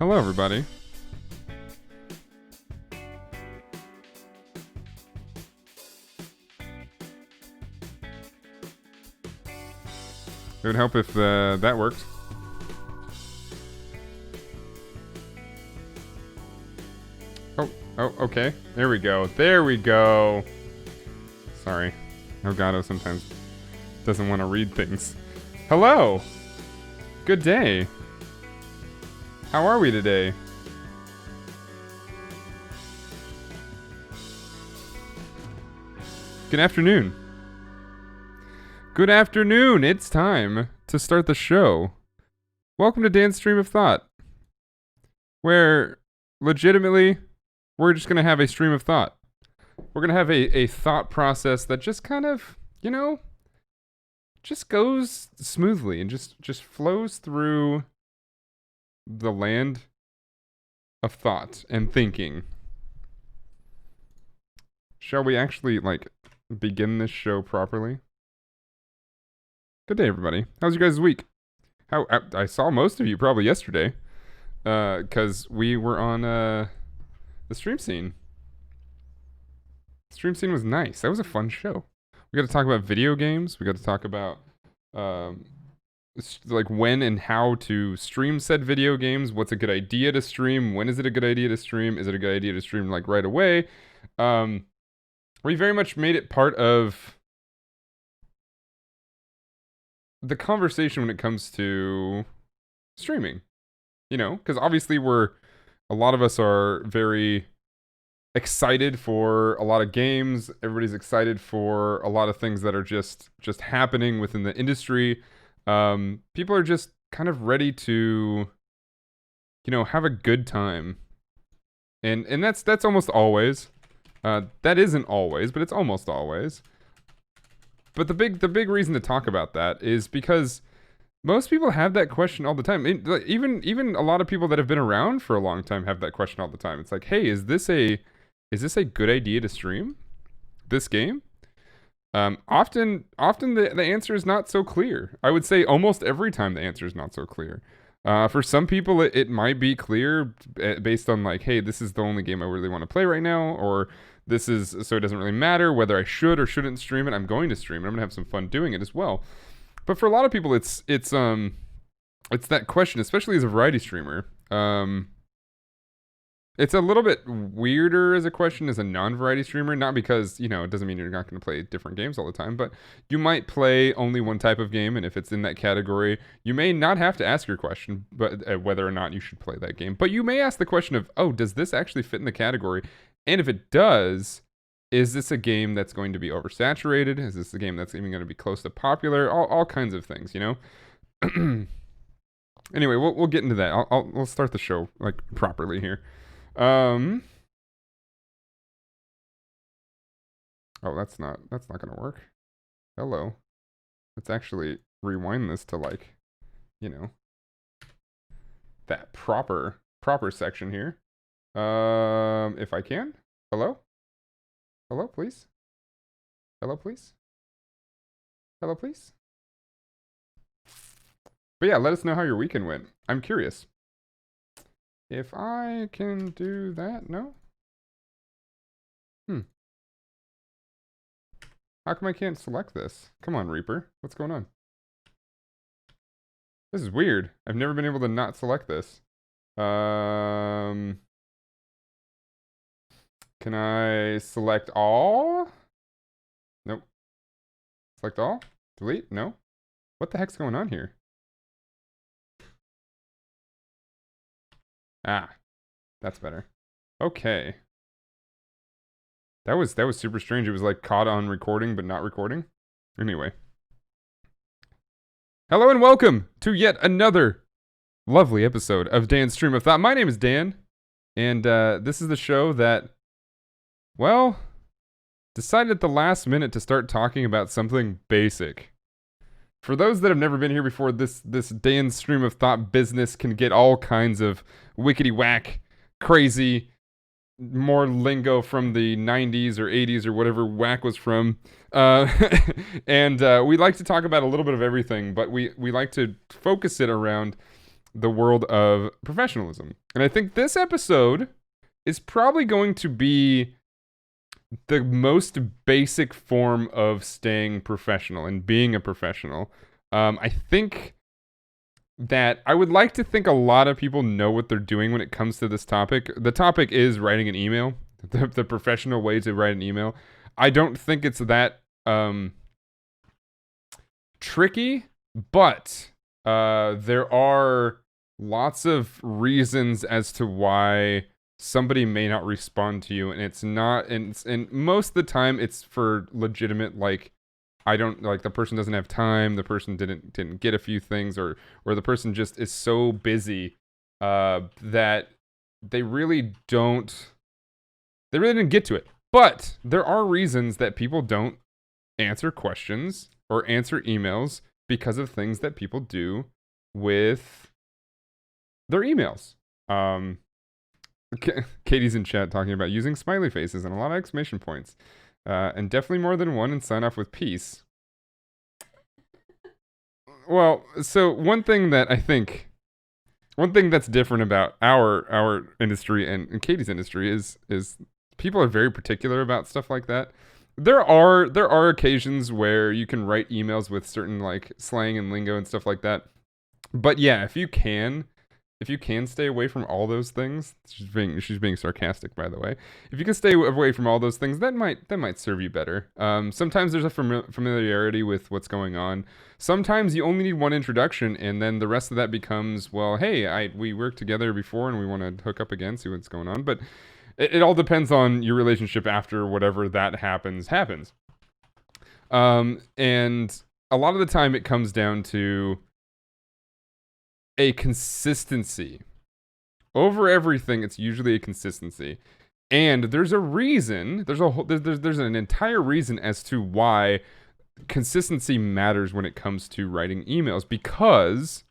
Hello, everybody. It would help if that worked. Oh, okay. There we go. There we go. Sorry. Elgato sometimes doesn't want to read things. Hello. Good day. How are we today? Good afternoon. Good afternoon. It's time to start the show. Welcome to Dan's Stream of Thought, where legitimately we're just going to have a stream of thought. We're going to have a thought process that just kind of, just goes smoothly and just flows through the land of thought and thinking. Shall we actually, begin this show properly? Good day, everybody. How's your guys' week? I saw most of you probably yesterday, because we were on the stream scene. The stream scene was nice. That was a fun show. We got to talk about video games. We got to talk about when and how to stream said video games. What's a good idea to stream? When is it a good idea to stream? Is it a good idea to stream right away? We very much made it part of the conversation when it comes to streaming, because obviously a lot of us are very excited for a lot of games. Everybody's excited for a lot of things that are just happening within the industry. People are just kind of ready to, have a good time. And that's almost always. That isn't always, but it's almost always. But the big reason to talk about that is because most people have that question all the time. Even a lot of people that have been around for a long time have that question all the time. It's like, hey, is this a good idea to stream this game? Often the answer is not so clear. I would say almost every time the answer is not so clear. For some people, it might be clear based on hey, this is the only game I really want to play right now, or this is, so it doesn't really matter whether I should or shouldn't stream it. I'm going to stream it. I'm gonna have some fun doing it as well. But for a lot of people, it's that question, especially as a variety streamer. It's a little bit weirder as a question as a non-variety streamer, not because, it doesn't mean you're not going to play different games all the time, but you might play only one type of game, and if it's in that category, you may not have to ask your question, but whether or not you should play that game. But you may ask the question of, oh, does this actually fit in the category? And if it does, is this a game that's going to be oversaturated? Is this a game that's even going to be close to popular? All kinds of things, Anyway, we'll get into that. We'll start the show properly here. Oh, that's not gonna work. Hello. Let's actually rewind this to that proper section here. If I can. Hello, please. Hello, please. But yeah, let us know how your weekend went. I'm curious. If I can do that, no? How come I can't select this? Come on, Reaper. What's going on? This is weird. I've never been able to not select this. Can I select all? Nope. Select all? Delete? No. What the heck's going on here? Ah, that's better. Okay. That was super strange. It was caught on recording but not recording. Anyway. Hello and welcome to yet another lovely episode of Dan's Stream of Thought. My name is Dan, and this is the show that, well, decided at the last minute to start talking about something basic. For those that have never been here before, this Dan's Stream of Thought business can get all kinds of wickety-whack, crazy, more lingo from the 90s or 80s or whatever whack was from. And we like to talk about a little bit of everything, but we like to focus it around the world of professionalism. And I think this episode is probably going to be the most basic form of staying professional and being a professional. I think that I would like to think a lot of people know what they're doing when it comes to this topic. The topic is writing an email, the professional way to write an email. I don't think it's that tricky, but there are lots of reasons as to why somebody may not respond to you, and it's not, and most of the time it's for legitimate, like, I don't, like, the person doesn't have time, the person didn't get a few things, or the person just is so busy that they really didn't get to it. But there are reasons that people don't answer questions or answer emails because of things that people do with their emails. Katie's in chat talking about using smiley faces and a lot of exclamation points. And definitely more than one, and sign off with peace. Well, so one thing that's different about our industry and Katie's industry is people are very particular about stuff like that. There are occasions where you can write emails with certain, like, slang and lingo and stuff like that. But yeah, if you can stay away from all those things, she's being sarcastic, by the way. If you can stay away from all those things, that might serve you better. Sometimes there's a familiarity with what's going on. Sometimes you only need one introduction, and then the rest of that becomes, well, hey, we worked together before, and we want to hook up again, see what's going on. But it all depends on your relationship after whatever that happens. And a lot of the time, it comes down to a consistency. Over everything, it's usually a consistency. And there's a reason, there's an entire reason as to why consistency matters when it comes to writing emails, because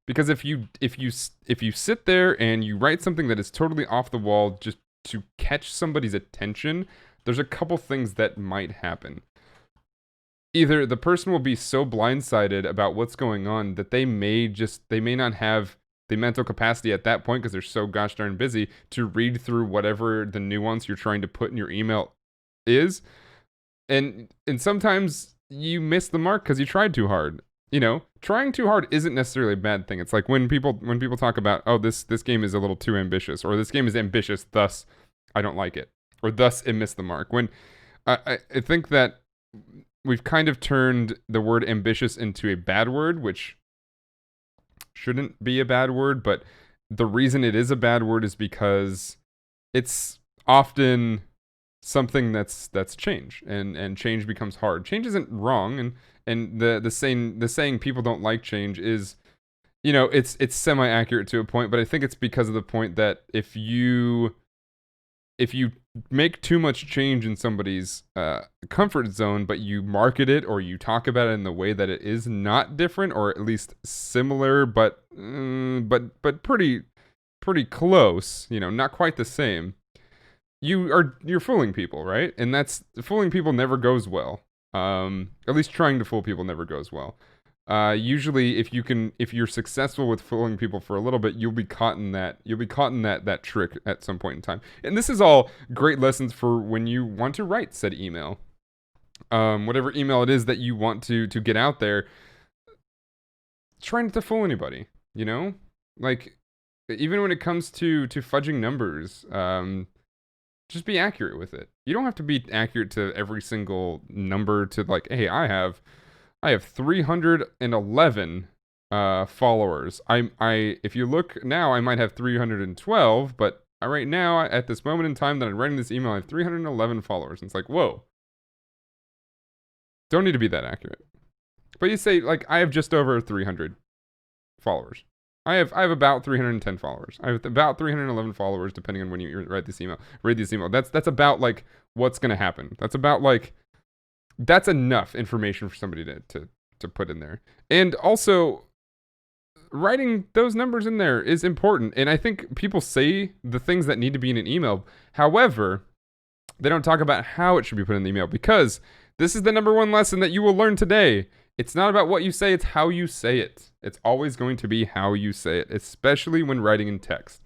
if you sit there and you write something that is totally off the wall just to catch somebody's attention, there's a couple things that might happen. Either the person will be so blindsided about what's going on that they may not have the mental capacity at that point, because they're so gosh darn busy, to read through whatever the nuance you're trying to put in your email is. And sometimes you miss the mark because you tried too hard. You know, trying too hard isn't necessarily a bad thing. It's like when people talk about, oh, this game is a little too ambitious, or this game is ambitious, thus I don't like it, or thus it missed the mark. When I think that we've kind of turned the word ambitious into a bad word, which shouldn't be a bad word, but the reason it is a bad word is because it's often something that's change, and change becomes hard. Change isn't wrong, and the saying people don't like change is, you know, it's semi-accurate to a point, but I think it's because of the point that if you make too much change in somebody's comfort zone, but you market it or you talk about it in the way that it is not different, or at least similar, but pretty close, you know, not quite the same, you're fooling people, right? And that's fooling people never goes well. At least trying to fool people never goes well. Usually, if you're successful with fooling people for a little bit, you'll be caught in that trick at some point in time. And this is all great lessons for when you want to write said email. Whatever email it is that you want to get out there, try not to fool anybody, you know? Like, even when it comes to fudging numbers, just be accurate with it. You don't have to be accurate to every single number to, like, hey, I have 311 followers. If you look now, I might have 312, but right now, at this moment in time that I'm writing this email, I have 311 followers. And it's like, whoa. Don't need to be that accurate. But you say, like, I have just over 300 followers. I have about 310 followers. I have about 311 followers, depending on when you read this email. That's about, like, what's gonna happen. That's about, like, that's enough information for somebody to put in there. And also, writing those numbers in there is important. And I think people say the things that need to be in an email. However, they don't talk about how it should be put in the email, because this is the number one lesson that you will learn today. It's not about what you say, it's how you say it. It's always going to be how you say it, especially when writing in text.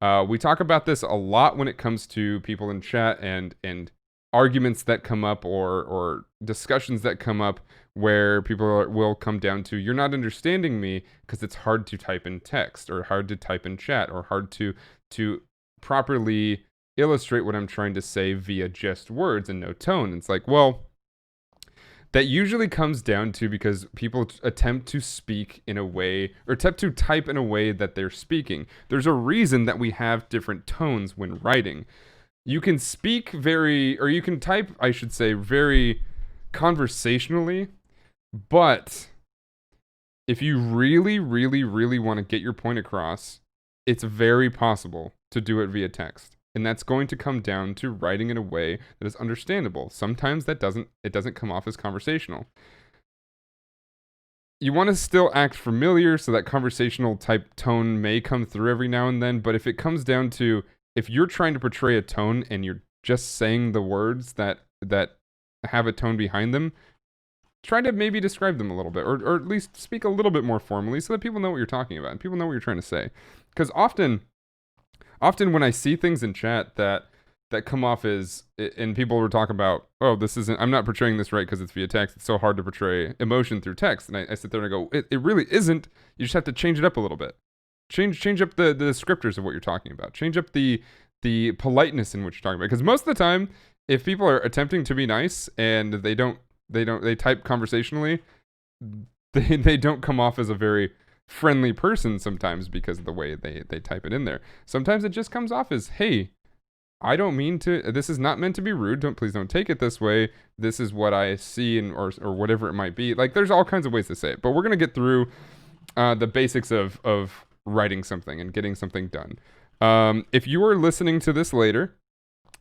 We talk about this a lot when it comes to people in chat and arguments that come up or discussions that come up where will come down to, you're not understanding me because it's hard to type in text or hard to type in chat or hard to properly illustrate what I'm trying to say via just words and no tone. It's like, well, that usually comes down to because people attempt to speak in a way or attempt to type in a way that they're speaking. There's a reason that we have different tones when writing. You can speak or you can type, I should say, very conversationally, but if you really, really, really want to get your point across, it's very possible to do it via text. And that's going to come down to writing in a way that is understandable. Sometimes it doesn't come off as conversational. You want to still act familiar, so that conversational type tone may come through every now and then, but if it comes down to, if you're trying to portray a tone and you're just saying the words that have a tone behind them, try to maybe describe them a little bit, or at least speak a little bit more formally so that people know what you're talking about and people know what you're trying to say. Because often when I see things in chat that come off as, and people were talking about, oh, I'm not portraying this right because it's via text. It's so hard to portray emotion through text. And I sit there and I go, it really isn't. You just have to change it up a little bit. Change up the descriptors of what you're talking about. Change up the politeness in which you're talking about. Because most of the time, if people are attempting to be nice and they type conversationally, they don't come off as a very friendly person sometimes because of the way they type it in there. Sometimes it just comes off as, hey, I don't mean to, this is not meant to be rude. Please don't take it this way. This is what I see, or whatever it might be. Like, there's all kinds of ways to say it, but we're going to get through the basics of writing something and getting something done. If you are listening to this later,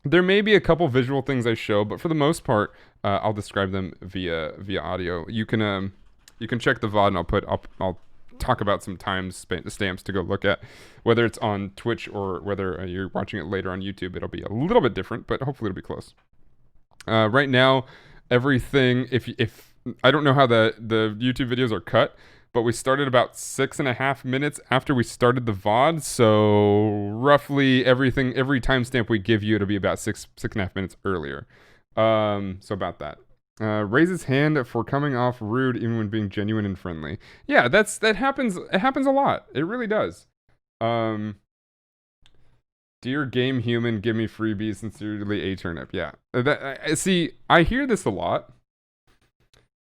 there may be a couple visual things I show, but for the most part, I'll describe them via audio. You can check the VOD, and I'll talk about some timestamps to go look at, whether it's on Twitch or whether you're watching it later on YouTube. It'll be a little bit different, but hopefully it'll be close. Right now, everything, if I don't know how the YouTube videos are cut, but we started about 6.5 minutes after we started the VOD, so roughly every timestamp we give you, it'll be about 6.5 minutes earlier. So about that. Raise his hand for coming off rude even when being genuine and friendly. Yeah, that happens. It happens a lot. It really does. Dear game human, give me freebies. Sincerely, a turnip. Yeah. See, I hear this a lot.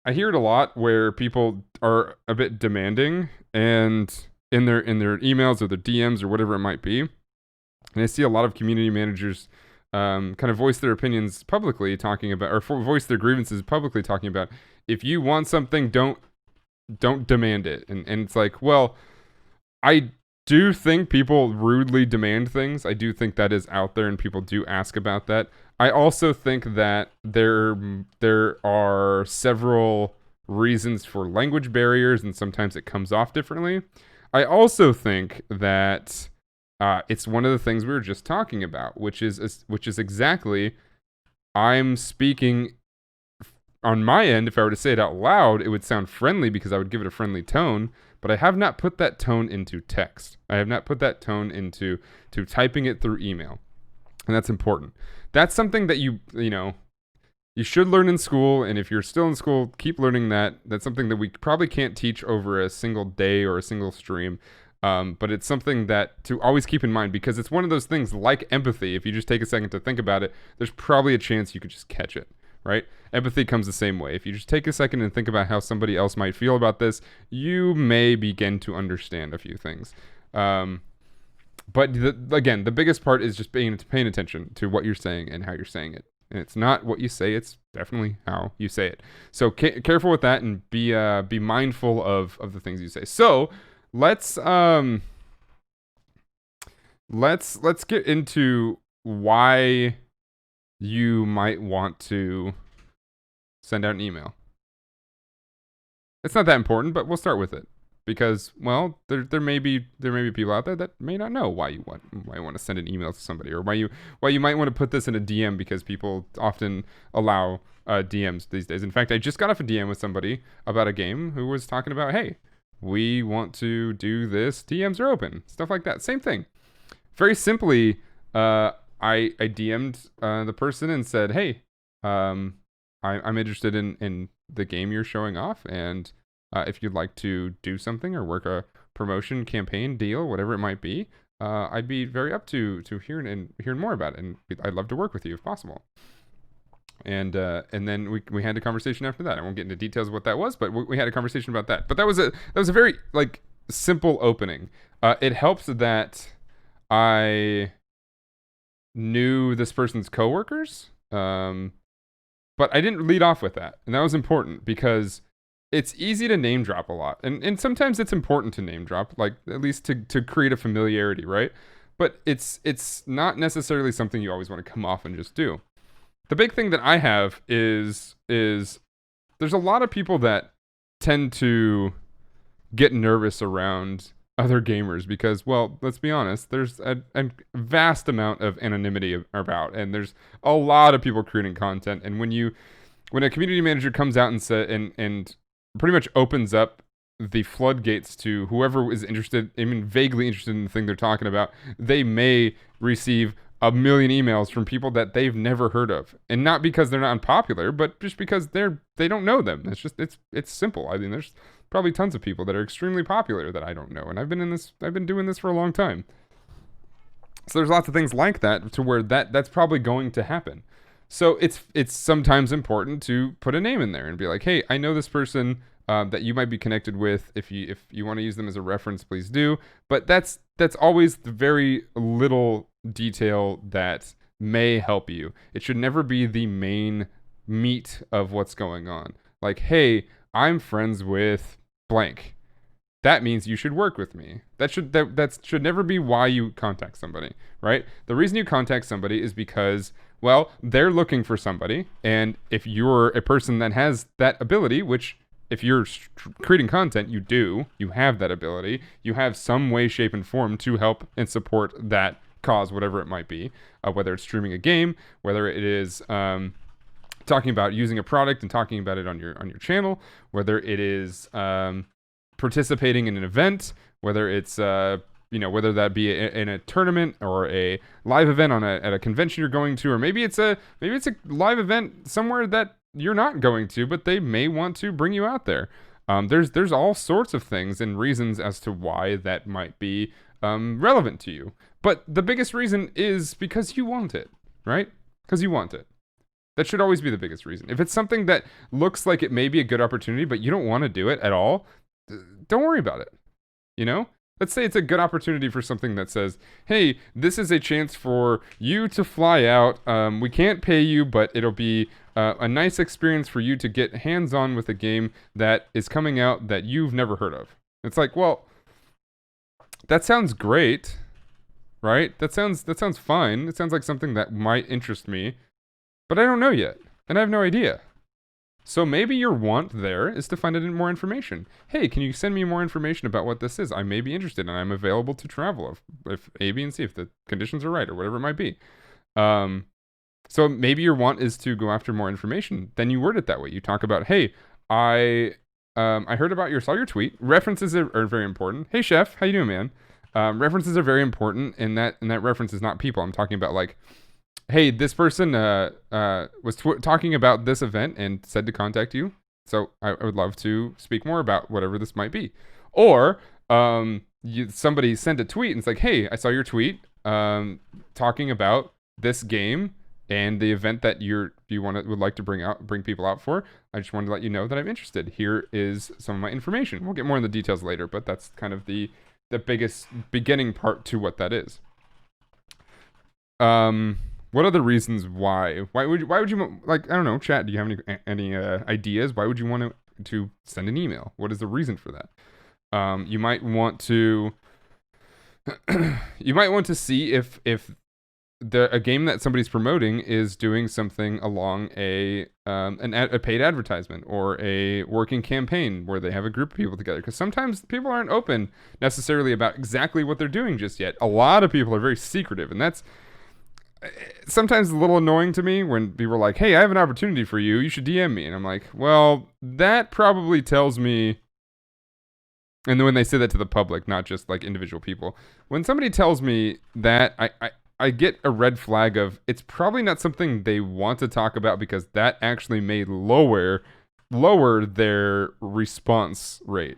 I hear it a lot where people are a bit demanding and in their emails or their DMs or whatever it might be. And I see a lot of community managers kind of voice their opinions publicly, talking about, or voice their grievances publicly, talking about, if you want something, don't demand it. And it's like, well, I do think people rudely demand things. I do think that is out there and people do ask about that. I also think that there are several reasons for language barriers, and sometimes it comes off differently. I also think that it's one of the things we were just talking about, which is exactly, I'm speaking on my end. If I were to say it out loud, it would sound friendly because I would give it a friendly tone, but I have not put that tone into text. I have not put that tone into typing it through email. And that's important. That's something that you should learn in school, and if you're still in school, keep learning that. That's something that we probably can't teach over a single day or a single stream. But it's something that to always keep in mind, because it's one of those things like empathy. If you just take a second to think about it, there's probably a chance you could just catch it, right? Empathy comes the same way. If you just take a second and think about how somebody else might feel about this, you may begin to understand a few things. But again, the biggest part is just paying attention to what you're saying and how you're saying it. And it's not what you say, it's definitely how you say it. So careful with that, and be mindful of the things you say. So let's get into why you might want to send out an email. It's not that important, but we'll start with it because, well, there may be people out there that may not know why you want to send an email to somebody, or why you might want to put this in a DM, because people often allow DMs these days. In fact, I just got off a DM with somebody about a game who was talking about, hey, we want to do this, DMs are open, stuff like that. Same thing. Very simply, I DM'd the person and said, hey, I'm interested in the game you're showing off, and if you'd like to do something or work a promotion, campaign, deal, whatever it might be, I'd be very up to hearing more about it, and I'd love to work with you if possible. And then we had a conversation after that. I won't get into details of what that was, but we had a conversation about that. But that was a very like simple opening. It helps that I knew this person's coworkers, but I didn't lead off with that, and that was important because it's easy to name drop a lot, and sometimes it's important to name drop, like at least to create a familiarity, right? But it's not necessarily something you always want to come off and just do. The big thing that I have is there's a lot of people that tend to get nervous around other gamers because, well, let's be honest, there's a vast amount of anonymity about, and there's a lot of people creating content. And when a community manager comes out and pretty much opens up the floodgates to whoever is interested, even vaguely interested in the thing they're talking about, they may receive a million emails from people that they've never heard of, and not because they're not unpopular, but just because they don't know them. It's simple. I mean, there's probably tons of people that are extremely popular that I don't know, and I've been doing this for a long time. So there's lots of things like that to where that's probably going to happen. So it's sometimes important to put a name in there and be like, hey, I know this person that you might be connected with. If you want to use them as a reference, please do. But that's always the very little detail that may help you. It should never be the main meat of what's going on. Like, hey, I'm friends with blank. That means you should work with me. That should never be why you contact somebody, right? The reason you contact somebody is because, well, they're looking for somebody, and if you're a person that has that ability, which if you're creating content, you have that ability, you have some way, shape, and form to help and support that cause, whatever it might be, whether it's streaming a game, whether it is talking about using a product and talking about it on your channel, whether it is participating in an event, whether it's whether that be in a tournament or a live event at a convention you're going to, or maybe it's a live event somewhere that you're not going to, but they may want to bring you out there. There's all sorts of things and reasons as to why that might be relevant to you. But the biggest reason is because you want it, right? Because you want it. That should always be the biggest reason. If it's something that looks like it may be a good opportunity, but you don't want to do it at all, don't worry about it. You know? Let's say it's a good opportunity for something that says, hey, this is a chance for you to fly out. We can't pay you, but it'll be a nice experience for you to get hands-on with a game that is coming out that you've never heard of. It's like, well, that sounds great, right? That sounds fine. It sounds like something that might interest me, but I don't know yet, and I have no idea. So maybe your want there is to find out more information. Hey, can you send me more information about what this is? I may be interested, and I'm available to travel if A, B, and C, if the conditions are right, or whatever it might be. So maybe your want is to go after more information. Then you word it that way. You talk about, hey, I heard about saw your tweet. References are very important. Hey, chef, how you doing, man? References are very important, and that reference is not people. I'm talking about like, hey, this person was talking about this event and said to contact you. So I would love to speak more about whatever this might be. Or somebody sent a tweet and it's like, hey, I saw your tweet talking about this game and the event that would like to bring people out for. I just wanted to let you know that I'm interested. Here is some of my information. We'll get more in the details later, but that's kind of the biggest beginning part to what that is. What are the reasons why? Why would you like? I don't know. Chat. Do you have any ideas? Why would you want to send an email? What is the reason for that? You might want to. You might want to see if a game that somebody's promoting is doing something along a paid advertisement or a working campaign where they have a group of people together. Because sometimes people aren't open necessarily about exactly what they're doing just yet. A lot of people are very secretive, and that's sometimes a little annoying to me when people are like, "Hey, I have an opportunity for you. You should DM me." And I'm like, "Well, that probably tells me." And then when they say that to the public, not just like individual people, when somebody tells me that, I get a red flag of it's probably not something they want to talk about because that actually may lower their response rate.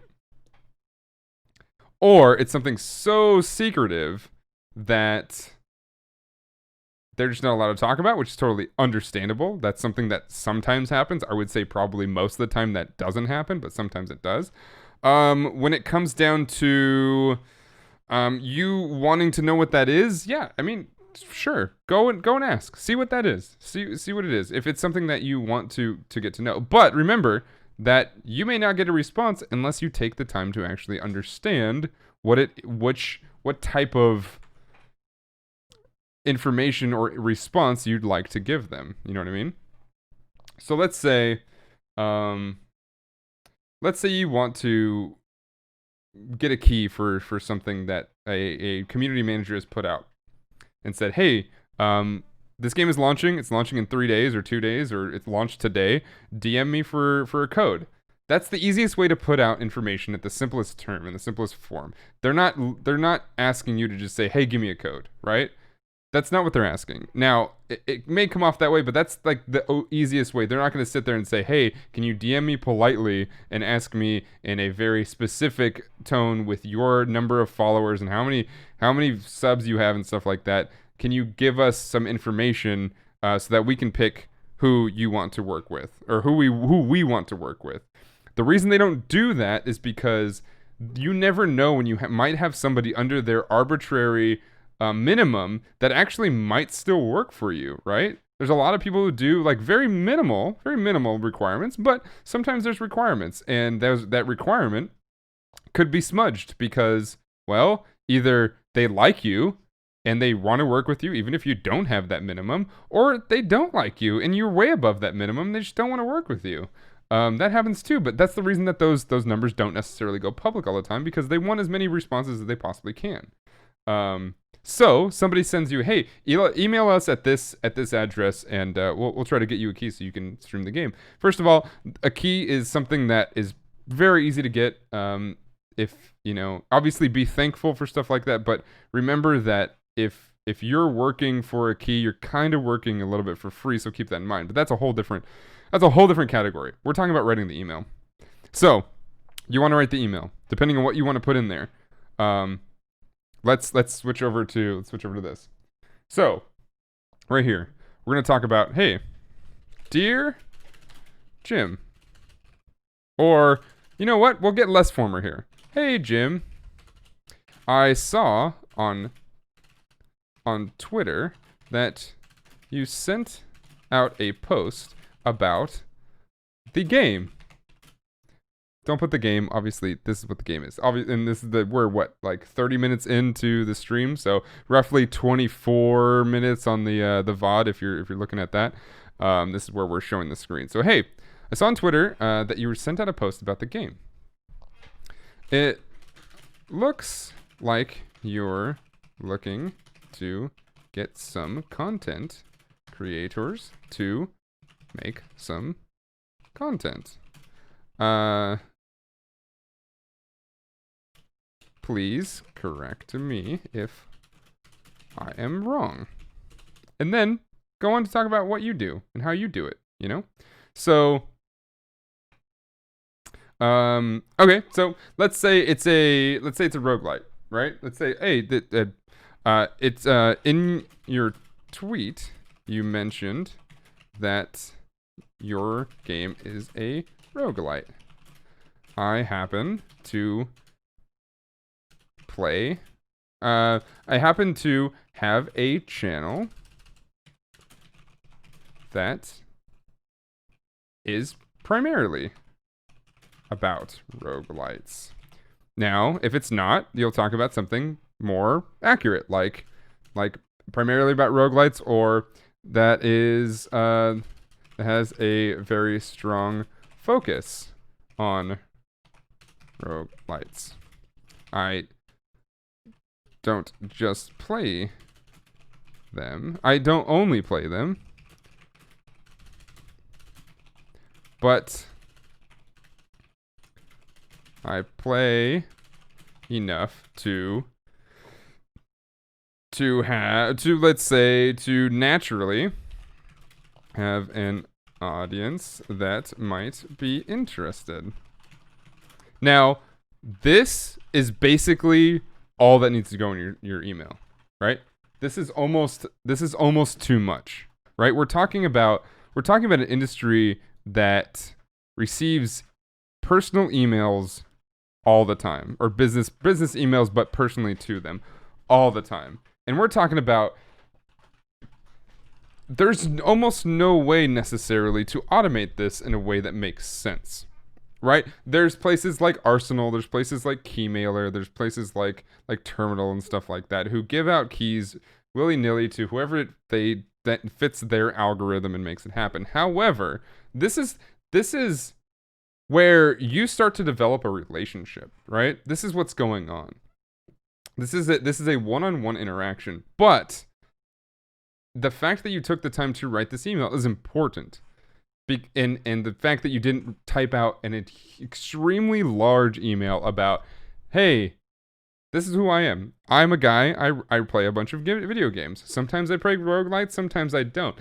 Or it's something so secretive that they're just not allowed to talk about, which is totally understandable. That's something that sometimes happens. I would say probably most of the time that doesn't happen, but sometimes it does. When it comes down to you wanting to know what that is, yeah, I mean, sure, go and ask, see what that is, see what it is. If it's something that you want to get to know, but remember that you may not get a response unless you take the time to actually understand what type of information or response you'd like to give them. You know what I mean? So let's say you want to get a key for something that a community manager has put out and said, "Hey, this game is launching. It's launching in 3 days or 2 days, or it's launched today. DM me for a code." That's the easiest way to put out information at the simplest term, in the simplest form. They're not asking you to just say, "Hey, give me a code," right? That's not what they're asking. Now, it may come off that way, but that's like the easiest way. They're not going to sit there and say, "Hey, can you DM me politely and ask me in a very specific tone with your number of followers and how many subs you have and stuff like that? Can you give us some information so that we can pick who you want to work with or who we want to work with?" The reason they don't do that is because you never know when you might have somebody under their arbitrary minimum that actually might still work for you, right? There's a lot of people who do like very minimal requirements, but sometimes there's requirements, and that requirement could be smudged because, well, either they like you and they want to work with you even if you don't have that minimum, or they don't like you and you're way above that minimum, they just don't want to work with you. That happens too, but that's the reason that those numbers don't necessarily go public all the time, because they want as many responses as they possibly can. So somebody sends you, "Hey, email us at this address, and we'll try to get you a key so you can stream the game." First of all, a key is something that is very easy to get. If obviously be thankful for stuff like that, but remember that if you're working for a key, you're kind of working a little bit for free. So keep that in mind. But that's a whole different category. We're talking about writing the email. So you want to write the email, depending on what you want to put in there. Let's switch over to this. So, right here, we're gonna talk about, "Hey, dear Jim," or you know what? We'll get less formal here. "Hey, Jim, I saw on Twitter that you sent out a post about the game." Don't put the game, obviously, this is what the game is. And this is we're what, like 30 minutes into the stream, so roughly 24 minutes on the VOD if you're looking at that. This is where we're showing the screen. So, "Hey, I saw on Twitter that you were sent out a post about the game. It looks like you're looking to get some content creators to make some content. Please correct me if I am wrong." And then go on to talk about what you do and how you do it, So, okay, so let's say it's a roguelite, right? Let's say, "Hey, it's in your tweet you mentioned that your game is a roguelite. I happen to play. I happen to have a channel that is primarily about roguelites." Now, if it's not, you'll talk about something more accurate, like primarily about roguelites, or that is has a very strong focus on roguelites. I don't just play them. I don't only play them, but I play enough to let's say to naturally have an audience that might be interested. Now, this is basically all that needs to go in your email, right? This is almost too much, right? We're talking about an industry that receives personal emails all the time, or business emails, but personally to them all the time. And we're talking about there's almost no way necessarily to automate this in a way that makes sense, right? There's places like Arsenal, there's places like Keymailer, there's places like Terminal and stuff like that who give out keys willy-nilly to whoever that fits their algorithm and makes it happen. However, this is where you start to develop a relationship, right? This is what's going on. This is a one-on-one interaction, but the fact that you took the time to write this email is important. And the fact that you didn't type out an extremely large email about, hey, this is who I am. I'm a guy. I play a bunch of video games. Sometimes I play roguelites. Sometimes I don't.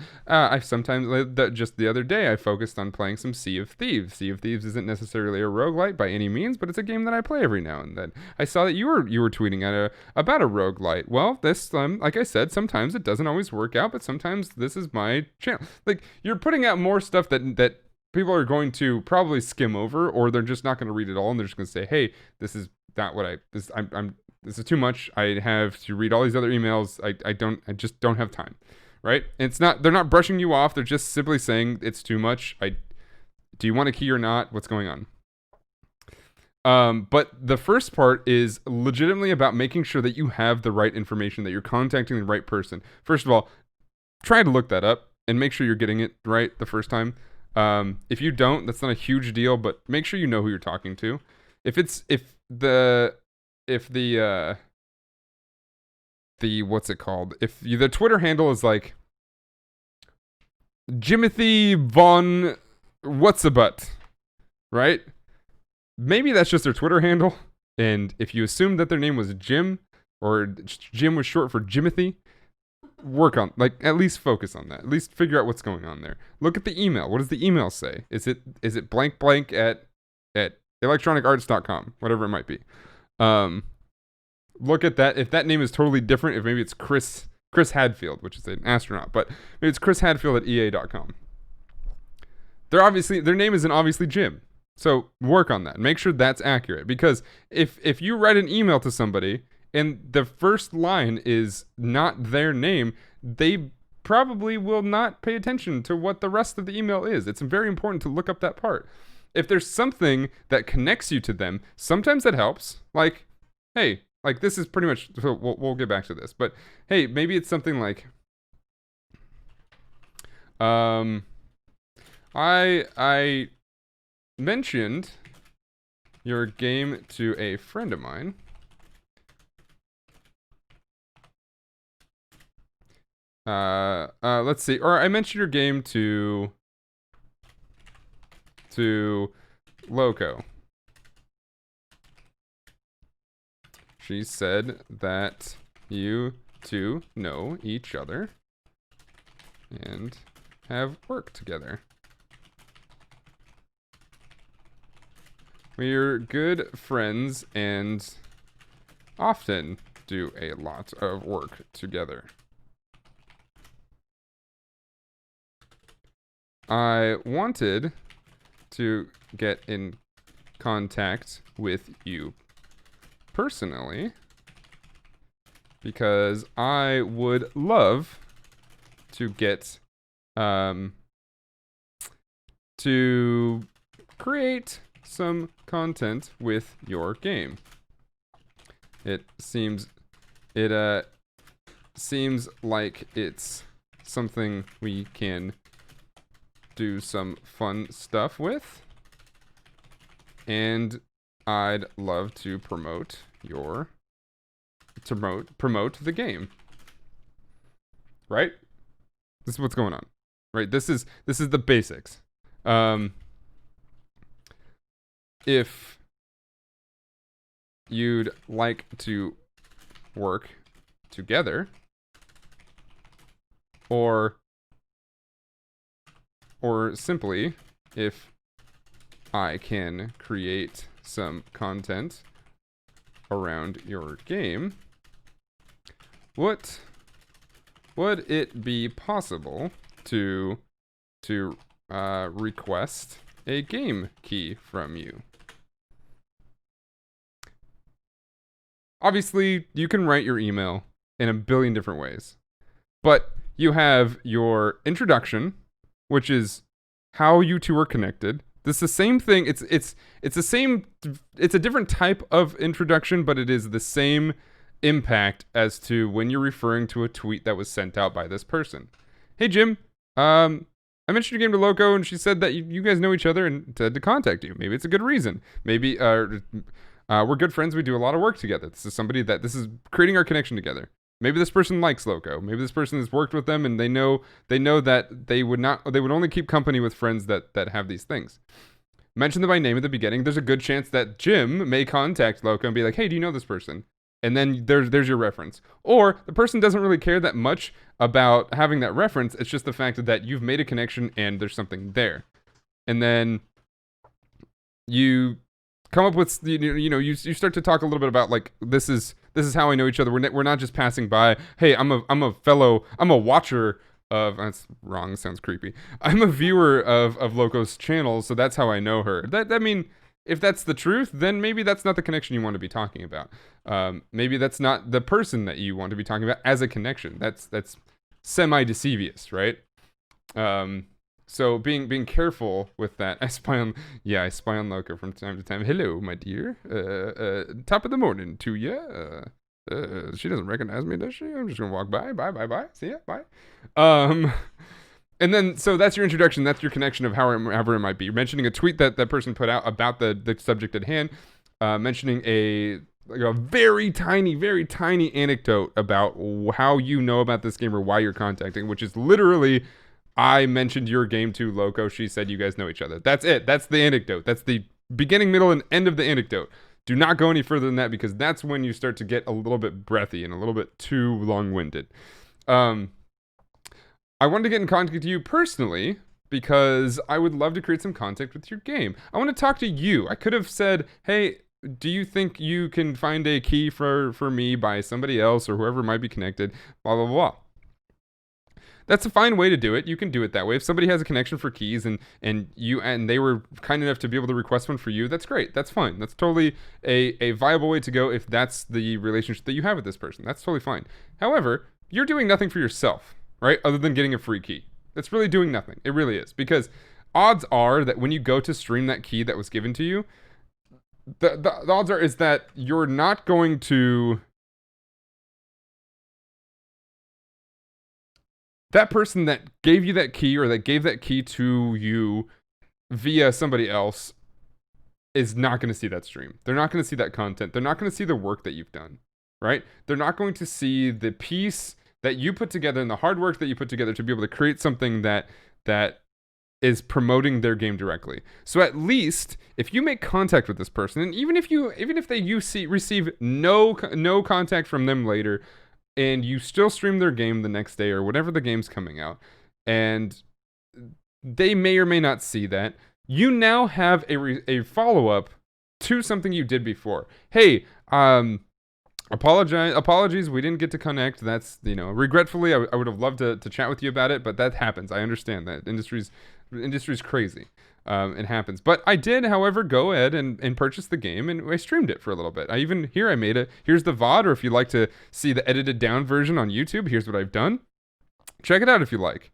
Just the other day, I focused on playing some Sea of Thieves. Sea of Thieves isn't necessarily a roguelite by any means, but it's a game that I play every now and then. I saw that you were tweeting about a roguelite. Well, this like I said, sometimes it doesn't always work out, but sometimes this is my channel. Like, you're putting out more stuff that people are going to probably skim over, or they're just not going to read it all, and they're just going to say, hey, this is not what this is too much. I have to read all these other emails. I just don't have time, right? They're not brushing you off. They're just simply saying it's too much. Do you want a key or not? What's going on? But the first part is legitimately about making sure that you have the right information, that you're contacting the right person. First of all, try to look that up and make sure you're getting it right the first time. If you don't, that's not a huge deal, but make sure you know who you're talking to. If the what's it called? If the Twitter handle is like Jimothy Von What's a Butt, right? Maybe that's just their Twitter handle. And if you assume that their name was Jim, or Jim was short for Jimothy, work on, at least focus on that. At least figure out what's going on there. Look at the email. What does the email say? Is it blank blank at electronicarts.com, whatever it might be. Look at that. If that name is totally different, if maybe it's Chris Hadfield, which is an astronaut, but maybe it's Chris Hadfield at EA.com. Their name isn't obviously Jim. So work on that. Make sure that's accurate, because if you write an email to somebody and the first line is not their name, they probably will not pay attention to what the rest of the email is. It's very important to look up that part. If there's something that connects you to them, sometimes that helps. Like, hey, this is pretty much, so we'll get back to this, but hey, maybe it's something like, I mentioned your game to a friend of mine. Let's see, or I mentioned your game to Loco. She said that you two know each other and have worked together. We're good friends and often do a lot of work together. I wanted to get in contact with you personally because I would love to get to create some content with your game. It seems it seems like it's something we can do some fun stuff with. And I'd love to promote the game. Right? This is what's going on. Right? This is the basics. If you'd like to work together, or simply if I can create some content around your game, would it be possible to request a game key from you? Obviously, you can write your email in a billion different ways, but you have your introduction, which is how you two are connected. This is the same thing. It's the same. It's a different type of introduction, but it is the same impact as to when you're referring to a tweet that was sent out by this person. Hey Jim, I mentioned your game to Loco, and she said that you guys know each other and said to contact you. Maybe it's a good reason. Maybe we're good friends. We do a lot of work together. This is creating our connection together. Maybe this person likes Loco. Maybe this person has worked with them and they know that they would only keep company with friends that have these things. Mention them by name at the beginning. There's a good chance that Jim may contact Loco and be like, hey, do you know this person? And then there's your reference. Or the person doesn't really care that much about having that reference. It's just the fact that you've made a connection and there's something there. And then you come up with, you start to talk a little bit about, like, this is how I know each other. We're not just passing by. Hey, I'm a watcher of, that's wrong, sounds creepy. I'm a viewer of Loco's channel, so that's how I know her. I mean, if that's the truth, then maybe that's not the connection you want to be talking about. Maybe that's not the person that you want to be talking about as a connection. That's semi-deceivious, right? So being careful with that. I spy on Loco from time to time. Hello, my dear. Top of the morning to ya. She doesn't recognize me, does she? I'm just gonna walk by. Bye. See ya. Bye. And then, so that's your introduction. That's your connection of however it might be. You're mentioning a tweet that person put out about the subject at hand. Mentioning a very tiny anecdote about how you know about this game or why you're contacting, which is literally, I mentioned your game to Loco. She said you guys know each other. That's it. That's the anecdote. That's the beginning, middle, and end of the anecdote. Do not go any further than that, because that's when you start to get a little bit breathy and a little bit too long-winded. I wanted to get in contact with you personally because I would love to create some contact with your game. I want to talk to you. I could have said, hey, do you think you can find a key for me by somebody else or whoever might be connected, blah, blah, blah. That's a fine way to do it. You can do it that way. If somebody has a connection for keys and they were kind enough to be able to request one for you, that's great. That's fine. That's totally a viable way to go if that's the relationship that you have with this person. That's totally fine. However, you're doing nothing for yourself, right? Other than getting a free key. That's really doing nothing. It really is. Because odds are that when you go to stream that key that was given to you, the odds are is that you're not going to... That person that gave you that key or that gave that key to you via somebody else is not going to see that stream. They're not going to see that content. They're not going to see the work that you've done, right? They're not going to see the piece that you put together and the hard work that you put together to be able to create something that is promoting their game directly. So at least if you make contact with this person, and even if they receive no contact from them later, and you still stream their game the next day or whatever the game's coming out, and they may or may not see that, you now have a follow-up to something you did before. Hey, apologies, we didn't get to connect. That's, regretfully, I would have loved to chat with you about it, but that happens. I understand that. Industry's crazy. It happens. But I did, however, go ahead and purchase the game, and I streamed it for a little bit. Here's the VOD, or if you'd like to see the edited down version on YouTube, here's what I've done. Check it out if you like.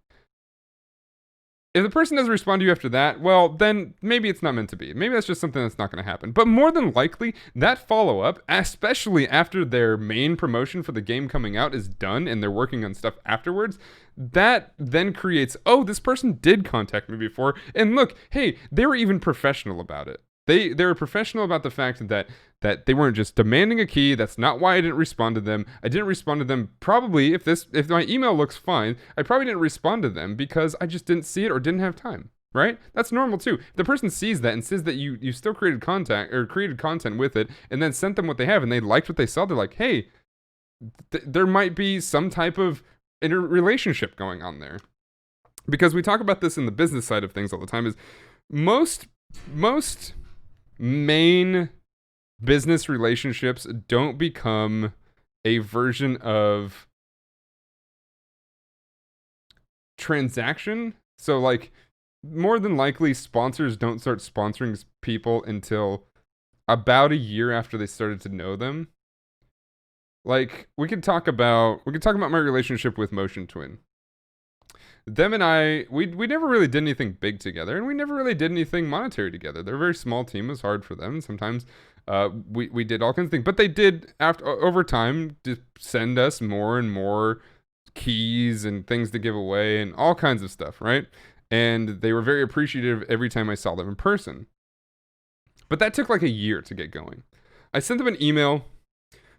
If the person doesn't respond to you after that, well, then maybe it's not meant to be. Maybe that's just something that's not going to happen. But more than likely, that follow up, especially after their main promotion for the game coming out is done and they're working on stuff afterwards, that then creates, oh, this person did contact me before. And look, hey, they were even professional about it. They were professional about the fact that they weren't just demanding a key. That's not why I didn't respond to them. I didn't respond to them probably if my email looks fine, I probably didn't respond to them because I just didn't see it or didn't have time. Right? That's normal too. If the person sees that and says that you still created content with it and then sent them what they have and they liked what they saw, they're like, hey, there might be some type of interrelationship going on there. Because we talk about this in the business side of things all the time is most main business relationships don't become a version of transaction. So like more than likely sponsors don't start sponsoring people until about a year after they started to know them. Like we could talk about my relationship with Motion Twin. Them and I, we never really did anything big together, and we never really did anything monetary together. They're a very small team. It was hard for them. Sometimes we did all kinds of things, but they did over time just send us more and more keys and things to give away and all kinds of stuff, right? And they were very appreciative every time I saw them in person. But that took like a year to get going. I sent them an email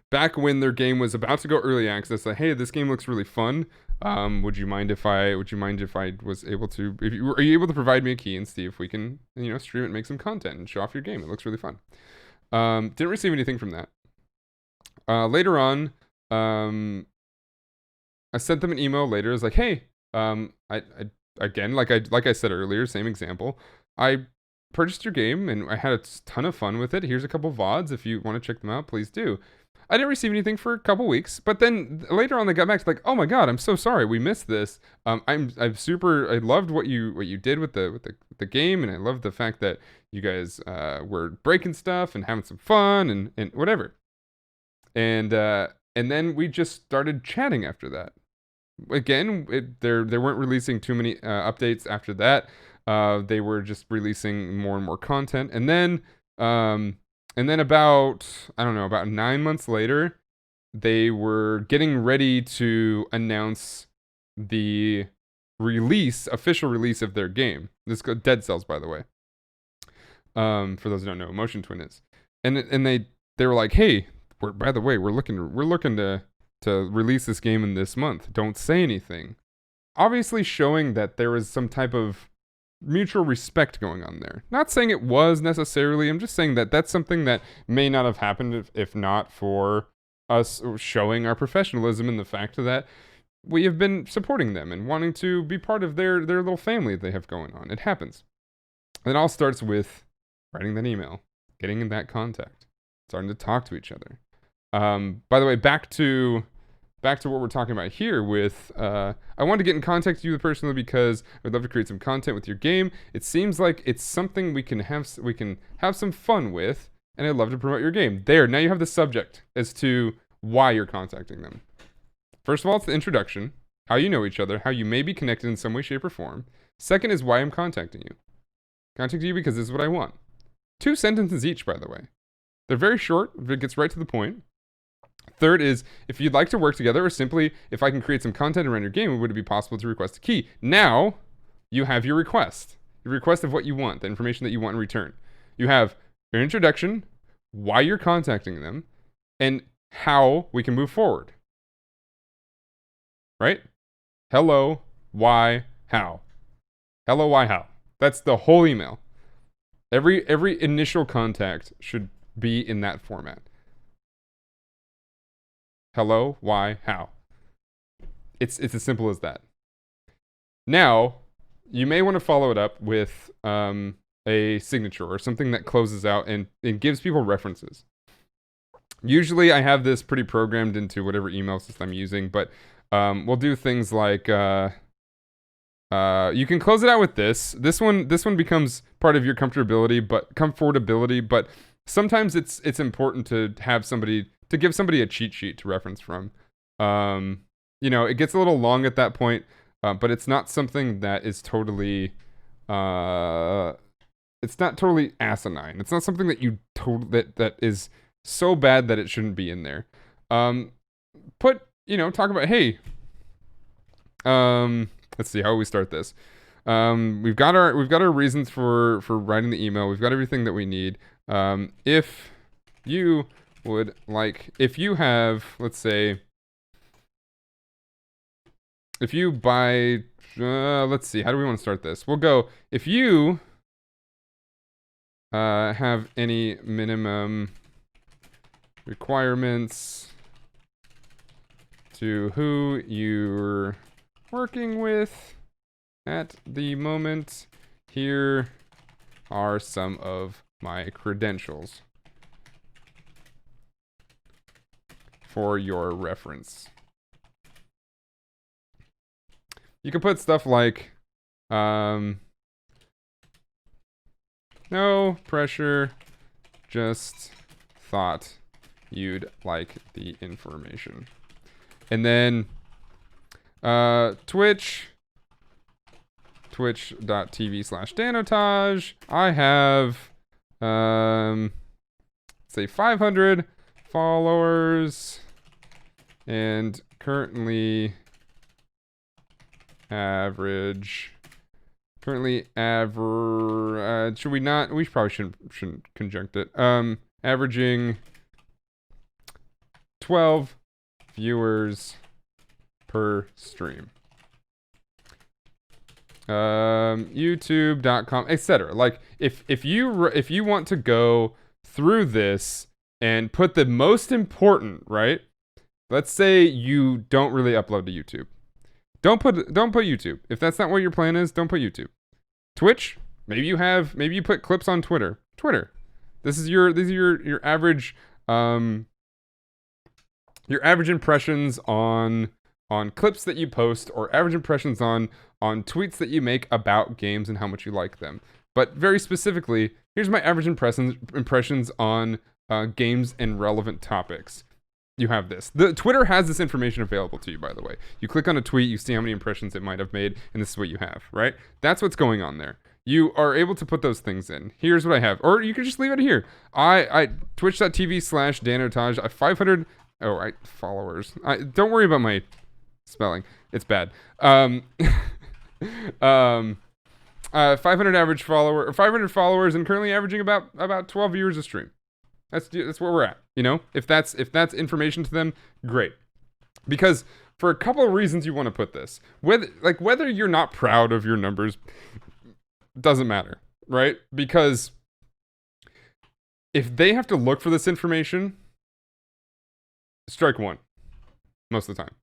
back when their game was about to go early access. Like, hey, this game looks really fun. Would you mind if I was able to? Are you able to provide me a key and see if we can, stream it, and make some content, and show off your game? It looks really fun. Didn't receive anything from that. Later on, I sent them an email later. I was like, hey, I again, like I said earlier, same example. I purchased your game and I had a ton of fun with it. Here's a couple VODs. If you want to check them out, please do. I didn't receive anything for a couple weeks, but then later on they got back to like, oh my god, I'm so sorry, we missed this. I loved what you did with the game, and I loved the fact that you guys were breaking stuff and having some fun and whatever. And then we just started chatting after that. Again, they weren't releasing too many updates after that. They were just releasing more and more content, and then about 9 months later, they were getting ready to announce the official release of their game. This is called Dead Cells, by the way. For those who don't know what Motion Twin is. And they were like, hey, we're looking to release this game in this month. Don't say anything. Obviously showing that there was some type of mutual respect going on there. Not saying it was necessarily. I'm just saying that that's something that may not have happened if not for us showing our professionalism in the fact that we have been supporting them and wanting to be part of their little family they have going on. It happens. It all starts with writing that email, getting in that contact, starting to talk to each other. By the way, back to what we're talking about here with, I wanted to get in contact with you personally because I'd love to create some content with your game. It seems like it's something we can have some fun with, and I'd love to promote your game. There, now you have the subject as to why you're contacting them. First of all, it's the introduction, how you know each other, how you may be connected in some way, shape, or form. Second is why I'm contacting you. Contacting you because this is what I want. 2 sentences each, by the way. They're very short, it gets right to the point. Third is, if you'd like to work together, or simply, if I can create some content around your game, would it be possible to request a key? Now, you have your request of what you want, the information that you want in return. You have your introduction, why you're contacting them, and how we can move forward. Right? Hello, why, how. Hello, why, how. That's the whole email. Every initial contact should be in that format. Hello, why, how. It's as simple as that. Now, you may want to follow it up with a signature or something that closes out and gives people references. Usually, I have this pretty programmed into whatever email system I'm using, but we'll do things like you can close it out with this. This one becomes part of your comfortability, but sometimes it's important to have to give somebody a cheat sheet to reference from. It gets a little long at that point. but it's not something that is totally it's not totally asinine. It's not something that that is so bad that it shouldn't be in there. Talk about, hey, let's see how we start this. We've got our reasons for writing the email. We've got everything that we need. If you have, let's say, if you buy, let's see, how do we want to start this? We'll go, if you have any minimum requirements to who you're working with at the moment, here are some of my credentials for your reference. You can put stuff like, no pressure, just thought you'd like the information. And then twitch.tv/Danotage. I have, say 500 followers and currently average, should we not, we probably shouldn't conjunct it. Averaging 12 viewers per stream. YouTube.com, etc. Like, if you want to go through this and put the most important, right? Let's say you don't really upload to YouTube. Don't put YouTube. If that's not what your plan is, don't put YouTube. Twitch, maybe you put clips on Twitter. These are your average impressions on clips that you post, or average impressions on tweets that you make about games and how much you like them. But very specifically, here's my average impressions on games and relevant topics. You have this. The Twitter has this information available to you, by the way. You click on a tweet, you see how many impressions it might have made, and this is what you have, right? That's what's going on there. You are able to put those things in. Here's what I have. Or you can just leave it here. Twitch.tv/Danotage. I have 500 followers. Don't worry about my spelling. It's bad. 500 average follower, or 500 followers, and currently averaging about 12 viewers a stream. That's where we're at. You know, if that's information to them, great. Because for a couple of reasons you want to put this. Whether you're not proud of your numbers doesn't matter, right? Because if they have to look for this information, strike one most of the time.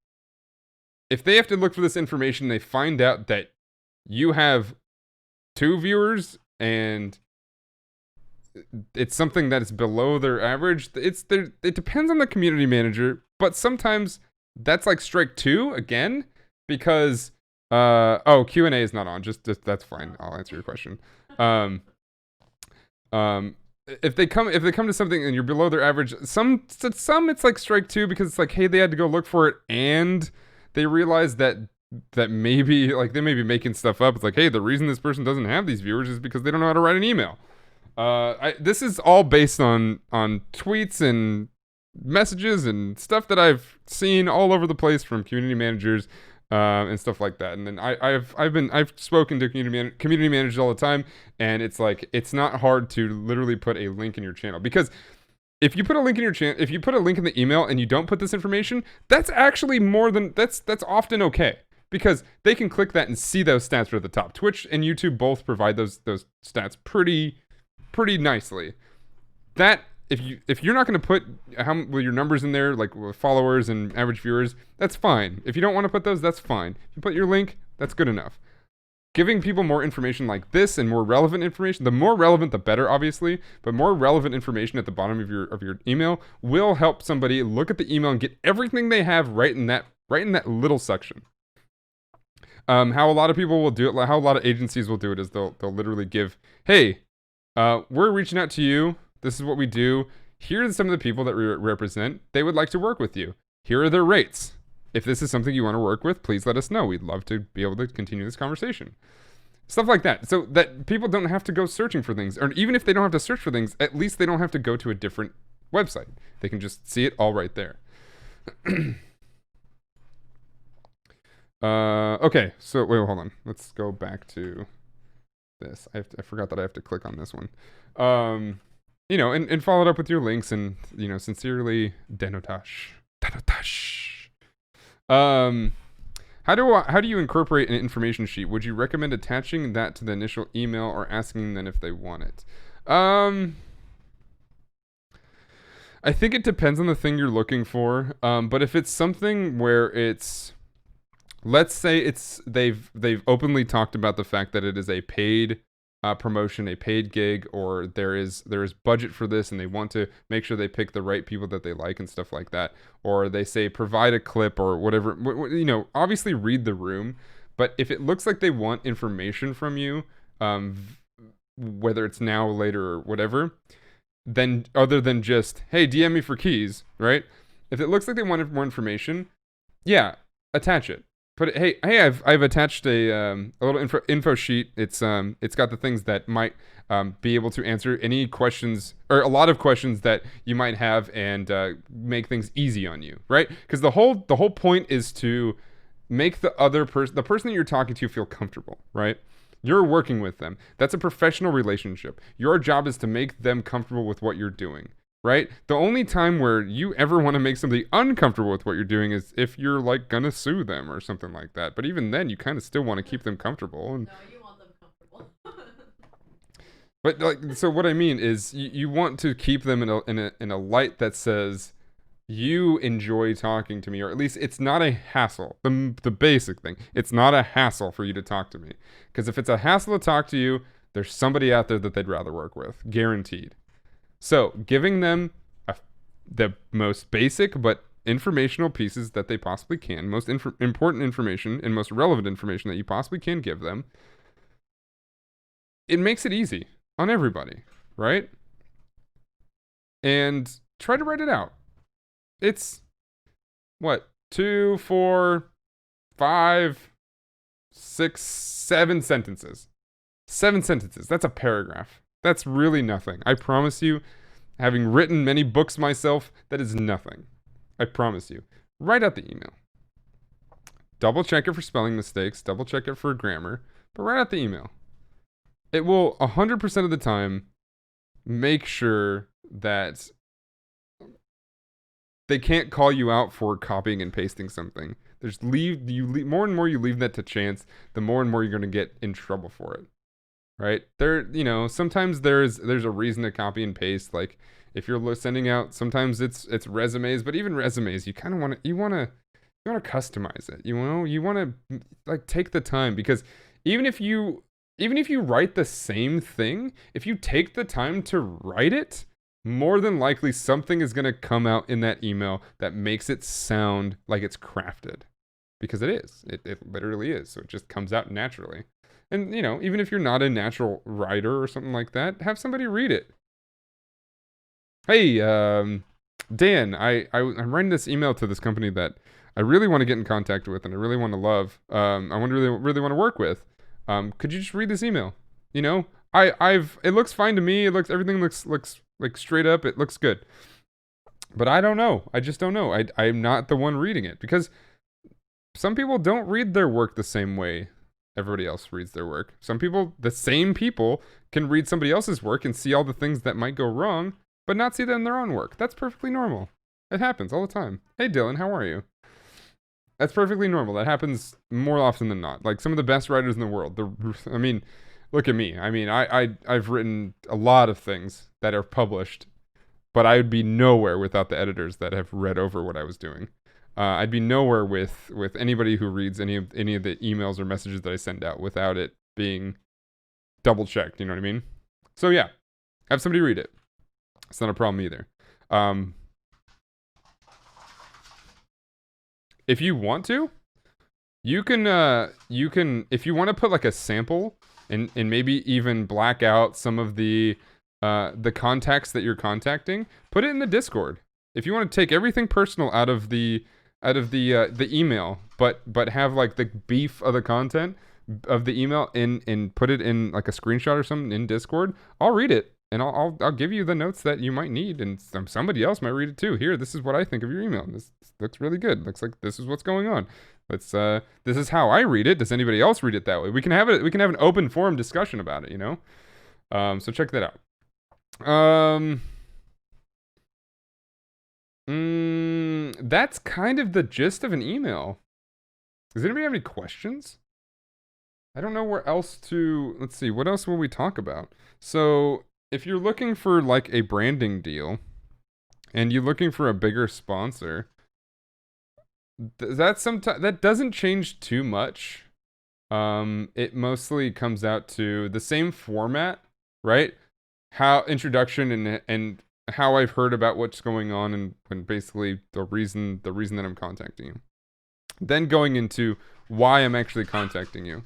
If they have to look for this information, they find out that you have 2 viewers and it's something that is below their average. It depends on the community manager, but sometimes that's like strike 2 again, because Q&A is not on. Just that's fine. I'll answer your question. If they come to something and you're below their average, some it's like strike 2, because it's like, hey, they had to go look for it and they realize that maybe, like, they may be making stuff up. It's like, hey, the reason this person doesn't have these viewers is because they don't know how to write an email. This is all based on tweets and messages and stuff that I've seen all over the place from community managers and stuff like that. And then I've spoken to community managers all the time, and it's like, it's not hard to literally put a link in your channel, because if you put a link in your channel, if you put a link in the email and you don't put this information, that's actually that's often okay, because they can click that and see those stats right at the top. Twitch and YouTube both provide those stats pretty nicely. That if you're not going to put your numbers in there, like followers and average viewers, that's fine. If you don't want to put those, that's fine. If you put your link, that's good enough. Giving people more information like this and more relevant information, the more relevant the better, obviously, but more relevant information at the bottom of your email will help somebody look at the email and get everything they have right in that little section. How a lot of people will do it, how a lot of agencies will do it, is they'll literally give, hey, we're reaching out to you. This is what we do. Here are some of the people that we represent. They would like to work with you. Here are their rates. If this is something you want to work with, please let us know. We'd love to be able to continue this conversation. Stuff like that. So that people don't have to go searching for things. Or even if they don't have to search for things, at least they don't have to go to a different website. They can just see it all right there. Okay, so wait, hold on. Let's go back to this. I forgot that I have to click on this one. And follow it up with your links and, sincerely, Denotash. How do you incorporate an information sheet? Would you recommend attaching that to the initial email or asking them if they want it? I think it depends on the thing you're looking for. But if it's something where it's, let's say they've openly talked about the fact that it is a paid promotion, a paid gig, or there is budget for this and they want to make sure they pick the right people that they like and stuff like that, or they say provide a clip or whatever, obviously read the room. But if it looks like they want information from you, whether it's now or later or whatever, then other than just, hey, DM me for keys, right? If it looks like they want more information, yeah, attach it. Put it, hey, I've attached a little info sheet. It's got the things that might be able to answer any questions, or a lot of questions that you might have, and make things easy on you, right? Because the whole point is to make the person that you're talking to, feel comfortable, right? You're working with them. That's a professional relationship. Your job is to make them comfortable with what you're doing. Right? The only time where you ever want to make somebody uncomfortable with what you're doing is if you're like gonna sue them or something like that. But even then, you kind of still want to keep them comfortable. And, no, you want them comfortable. but like, so what I mean is, you want to keep them in a light that says you enjoy talking to me, or at least it's not a hassle. The basic thing, it's not a hassle for you to talk to me. Because if it's a hassle to talk to you, there's somebody out there that they'd rather work with, guaranteed. So, giving them the most basic but informational pieces that they possibly can, most important information and most relevant information that you possibly can give them, it makes it easy on everybody, right? And try to write it out. It's, 2, 4, 5, 6, 7 sentences. 7 sentences. That's a paragraph. That's really nothing. I promise you, having written many books myself, that is nothing. I promise you. Write out the email. Double check it for spelling mistakes. Double check it for grammar. But write out the email. It will 100% of the time make sure that they can't call you out for copying and pasting something. More and more you leave that to chance, the more and more you're going to get in trouble for it. Right? Sometimes there's a reason to copy and paste. Like, if you're sending out, sometimes it's resumes, but even resumes, you kind of want to customize it. You want to like take the time, because even if you write the same thing, if you take the time to write it, more than likely something is going to come out in that email that makes it sound like it's crafted, because it is. It literally is. So it just comes out naturally. And, even if you're not a natural writer or something like that, have somebody read it. Hey, Dan, I'm writing this email to this company that I really want to get in contact with and I really want to love. I really want to work with. Could you just read this email? It looks fine to me. Everything looks like straight up. It looks good. But I don't know. I just don't know. I'm not the one reading it, because some people don't read their work the same way everybody else reads their work. Some people, the same people, can read somebody else's work and see all the things that might go wrong, but not see them in their own work. That's perfectly normal. It happens all the time. Hey, Dylan, how are you? That's perfectly normal. That happens more often than not. Like, some of the best writers in the world. Look at me. I've written a lot of things that are published, but I would be nowhere without the editors that have read over what I was doing. I'd be nowhere with anybody who reads any of the emails or messages that I send out without it being double checked. You know what I mean? So yeah, have somebody read it. It's not a problem either. If you want to, you can if you want to put like a sample and maybe even black out some of the contacts that you're contacting, put it in the Discord. If you want to take everything personal out of the the email, but have like the beef of the content of the email in and put it in like a screenshot or something in Discord. I'll read it and I'll give you the notes that you might need, and somebody else might read it too. Here, this is what I think of your email. This looks really good. Looks like this is what's going on. This is how I read it. Does anybody else read it that way? We can have it. We can have an open forum discussion about it. So check that out. That's kind of the gist of an email. Does anybody have any questions? I don't know where else to. Let's see. What else will we talk about? So, if you're looking for like a branding deal and you're looking for a bigger sponsor, that doesn't change too much. It mostly comes out to the same format, right? How introduction and how I've heard about what's going on and basically the reason that I'm contacting you. Then going into why I'm actually contacting you.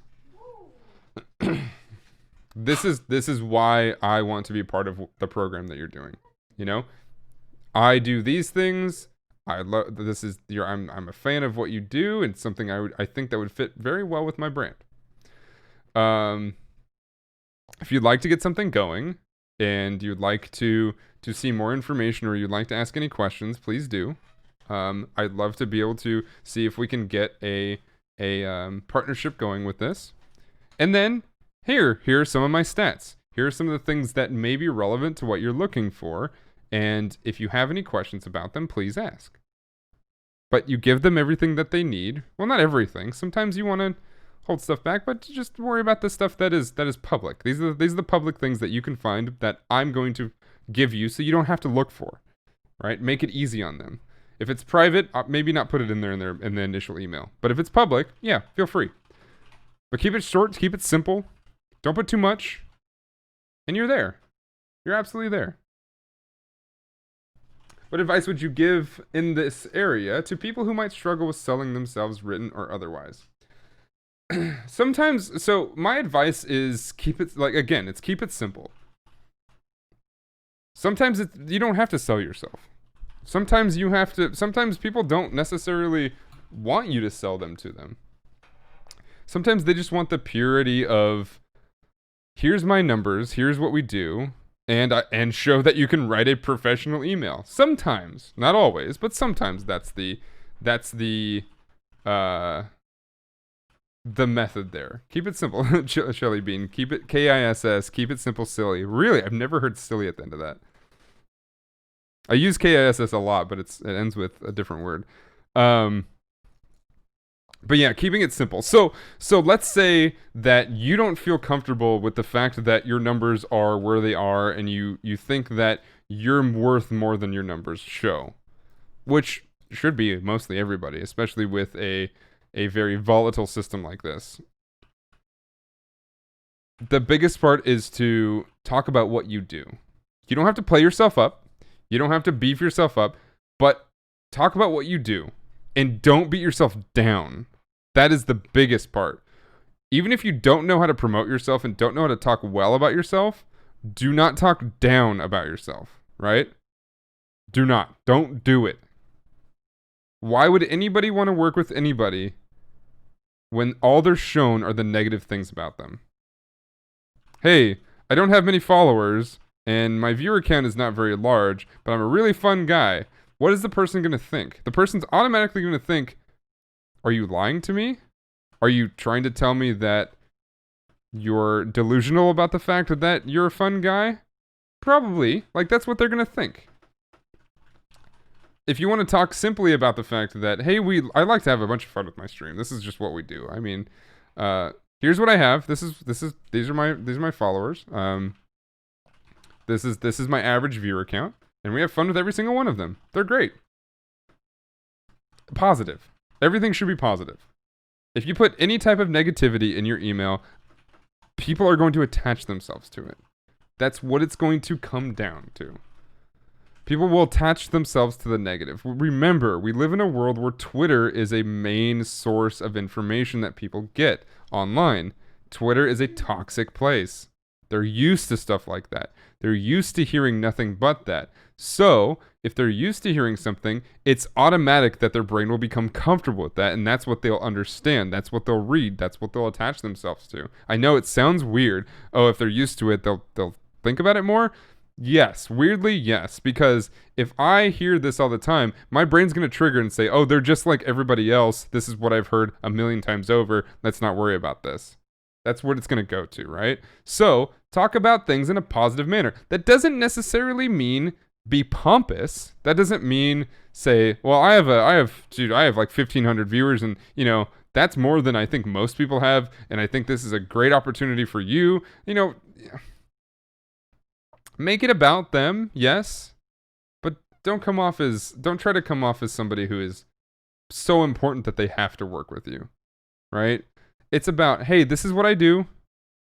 This is why I want to be part of the program that you're doing. I do these things. I'm a fan of what you do, and something I think that would fit very well with my brand. If you'd like to get something going and you'd like to see more information, or you'd like to ask any questions, please do. I'd love to be able to see if we can get a partnership going with this. And then here are some of my stats. Here are some of the things that may be relevant to what you're looking for. And if you have any questions about them, please ask. But you give them everything that they need. Well, not everything. Sometimes you want to hold stuff back, but just worry about the stuff that is public. These are the public things that you can find that I'm going to give you, so you don't have to look for. Right? Make it easy on them. If it's private, maybe not put it in there in the initial email. But if it's public, yeah, feel free. But keep it short, keep it simple. Don't put too much. And you're there. You're absolutely there. What advice would you give in this area to people who might struggle with selling themselves, written or otherwise? Sometimes, so my advice is keep it simple. Sometimes you don't have to sell yourself. Sometimes people don't necessarily want you to sell them to them. Sometimes they just want the purity of, here's my numbers, here's what we do, and show that you can write a professional email. Sometimes, not always, but sometimes that's the method there. Keep it simple. Shelly Bean, keep it KISS, keep it simple, silly. Really, I've never heard silly at the end of that. I use KISS a lot, but it ends with a different word. But yeah, keeping it simple. So let's say that you don't feel comfortable with the fact that your numbers are where they are, and you think that you're worth more than your numbers show, which should be mostly everybody, especially with a very volatile system like this. The biggest part is to talk about what you do. You don't have to play yourself up. You don't have to beef yourself up, but talk about what you do and don't beat yourself down. That is the biggest part. Even if you don't know how to promote yourself and don't know how to talk well about yourself, do not talk down about yourself, right? Do not. Don't do it. Why would anybody want to work with anybody when all they're shown are the negative things about them? Hey, I don't have many followers, and my viewer count is not very large, but I'm a really fun guy. What is the person going to think? The person's automatically going to think, are you lying to me? Are you trying to tell me that you're delusional about the fact that you're a fun guy? Probably. Like, that's what they're going to think. If you want to talk simply about the fact that, hey, I like to have a bunch of fun with my stream. This is just what we do. I mean, here's what I have. These are my followers. This is my average viewer count, and we have fun with every single one of them. They're great. Positive. Everything should be positive. If you put any type of negativity in your email, people are going to attach themselves to it. That's what it's going to come down to. People will attach themselves to the negative. Remember, we live in a world where Twitter is a main source of information that people get online. Twitter is a toxic place. They're used to stuff like that. They're used to hearing nothing but that. So, if they're used to hearing something, it's automatic that their brain will become comfortable with that, and that's what they'll understand. That's what they'll read. That's what they'll attach themselves to. I know it sounds weird. Oh, if they're used to it, they'll think about it more. Yes, weirdly, yes, because if I hear this all the time, my brain's going to trigger and say, oh, they're just like everybody else. This is what I've heard a million times over. Let's not worry about this. That's what it's going to go to, right? So, talk about things in a positive manner. That doesn't necessarily mean be pompous. That doesn't mean say, well, I have like 1,500 viewers, and that's more than I think most people have, and I think this is a great opportunity for you. Make it about them, yes, but don't try to come off as somebody who is so important that they have to work with you, right? It's about, hey, this is what I do.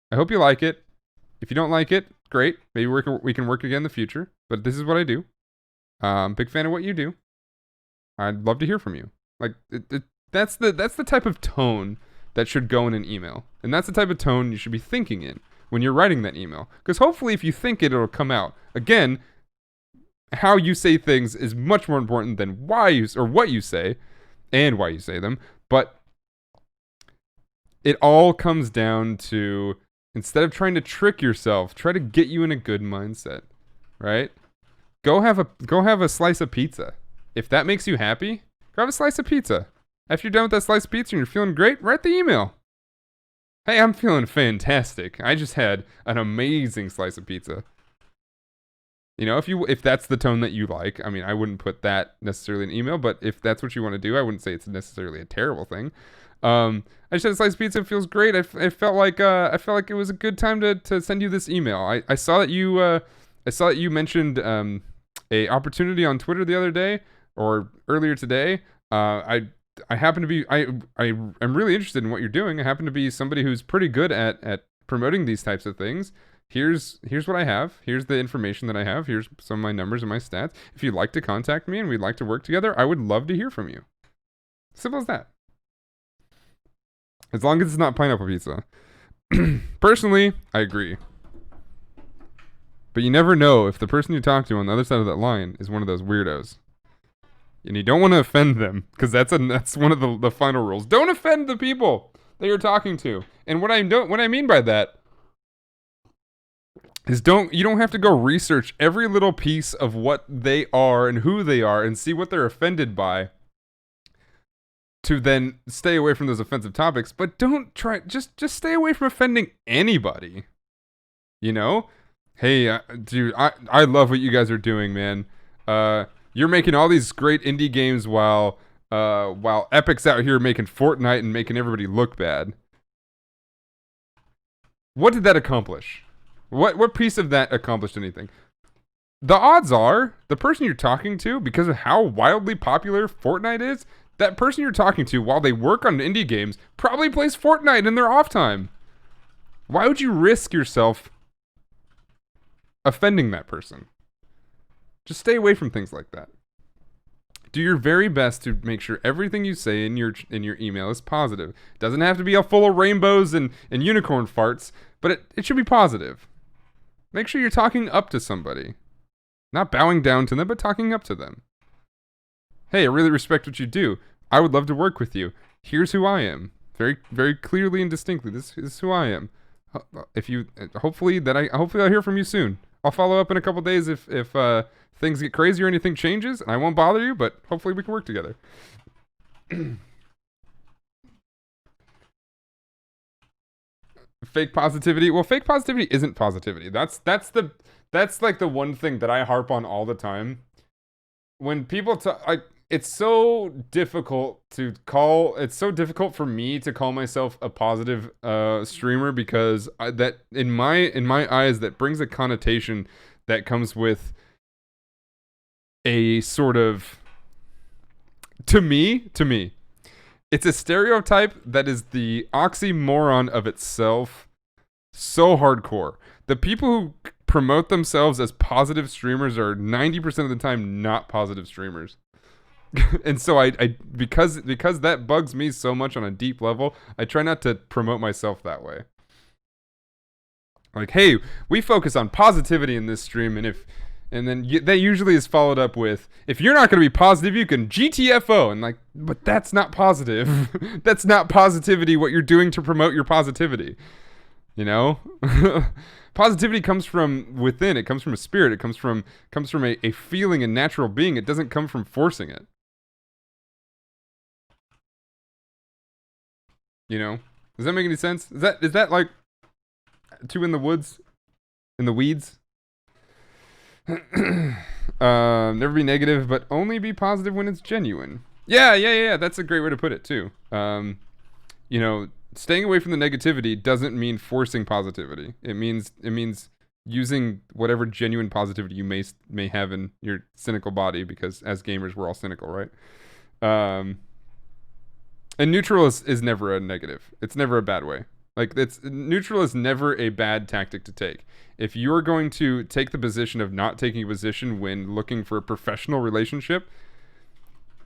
I hope you like it. If you don't like it, great. Maybe we can work again in the future, but this is what I do. Big fan of what you do. I'd love to hear from you. Like, that's the type of tone that should go in an email, and that's the type of tone you should be thinking in when you're writing that email. Because hopefully if you think it, it'll come out. Again, how you say things is much more important than what you say and why you say them. But it all comes down to, instead of trying to trick yourself, try to get you in a good mindset, right? Go have a slice of pizza. If that makes you happy, grab a slice of pizza. After you're done with that slice of pizza and you're feeling great, write the email. Hey, I'm feeling fantastic. I just had an amazing slice of pizza. If that's the tone that you like, I mean, I wouldn't put that necessarily in an email, but if that's what you want to do, I wouldn't say it's necessarily a terrible thing. I just had a slice of pizza. It feels great. I felt like it was a good time to send you this email. I saw that you mentioned a opportunity on Twitter the other day or earlier today. I happen to be I am really interested in what you're doing. I happen to be somebody who's pretty good at promoting these types of things. Here's what I have. Here's the information that I have. Here's some of my numbers and my stats. If you'd like to contact me and we'd like to work together, I would love to hear from you. Simple as that. As long as it's not pineapple pizza. Personally, I agree. But you never know if the person you talk to on the other side of that line is one of those weirdos. And you don't want to offend them, because that's one of the final rules. Don't offend the people that you're talking to. And what I mean by that is you don't have to go research every little piece of what they are and who they are and see what they're offended by to then stay away from those offensive topics. But don't try, just stay away from offending anybody. Hey, dude, I love what you guys are doing, man. You're making all these great indie games while Epic's out here making Fortnite and making everybody look bad. What did that accomplish? What piece of that accomplished anything? The odds are, the person you're talking to, because of how wildly popular Fortnite is, that person you're talking to while they work on indie games probably plays Fortnite in their off time. Why would you risk yourself offending that person? Just stay away from things like that. Do your very best to make sure everything you say in your email is positive. It doesn't have to be all full of rainbows and unicorn farts, but it should be positive. Make sure you're talking up to somebody. Not bowing down to them, but talking up to them. Hey, I really respect what you do. I would love to work with you. Here's who I am. Very, very clearly and distinctly. This is who I am. Hopefully I'll hear from you soon. I'll follow up in a couple days if things get crazy or anything changes, and I won't bother you, but hopefully we can work together. Fake positivity. Well, fake positivity isn't positivity. That's like the one thing that I harp on all the time. When people it's so difficult for me to call myself a positive streamer, because that in my eyes that brings a connotation that comes with a sort of, to me it's a stereotype that is the oxymoron of itself, so hardcore. The people who promote themselves as positive streamers are 90% of the time not positive streamers. And so I because that bugs me so much on a deep level, I try not to promote myself that way. Like, hey, we focus on positivity in this stream, and And then that usually is followed up with, if you're not going to be positive, you can GTFO. And like, but that's not positive. That's not positivity, what you're doing to promote your positivity. You know? Positivity comes from within. It comes from a spirit. It comes from a feeling and natural being. It doesn't come from forcing it. You know? Does that make any sense? Is that like two in the woods? In the weeds? Never be negative, but only be positive when it's genuine. Yeah. That's a great way to put it too. You know, staying away from the negativity doesn't mean forcing positivity. It means using whatever genuine positivity you may have in your cynical body, because as gamers we're all cynical, right? And neutral is never a negative. It's never a bad way. Like, neutral is never a bad tactic to take. If you're going to take the position of not taking a position when looking for a professional relationship,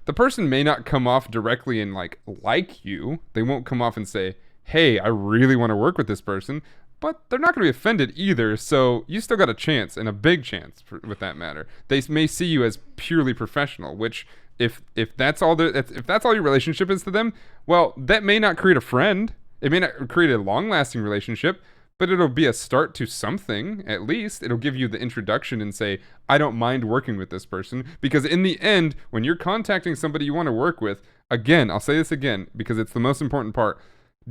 the person may not come off directly and like you. They won't come off and say, hey, I really want to work with this person, but they're not going to be offended either. So you still got a chance, and a big chance with that matter. They may see you as purely professional, which if that's all your relationship is to them, well, that may not create a friend. It may not create a long-lasting relationship, but it'll be a start to something, at least. It'll give you the introduction and say, I don't mind working with this person. Because in the end, when you're contacting somebody you want to work with, again, I'll say this again, because it's the most important part,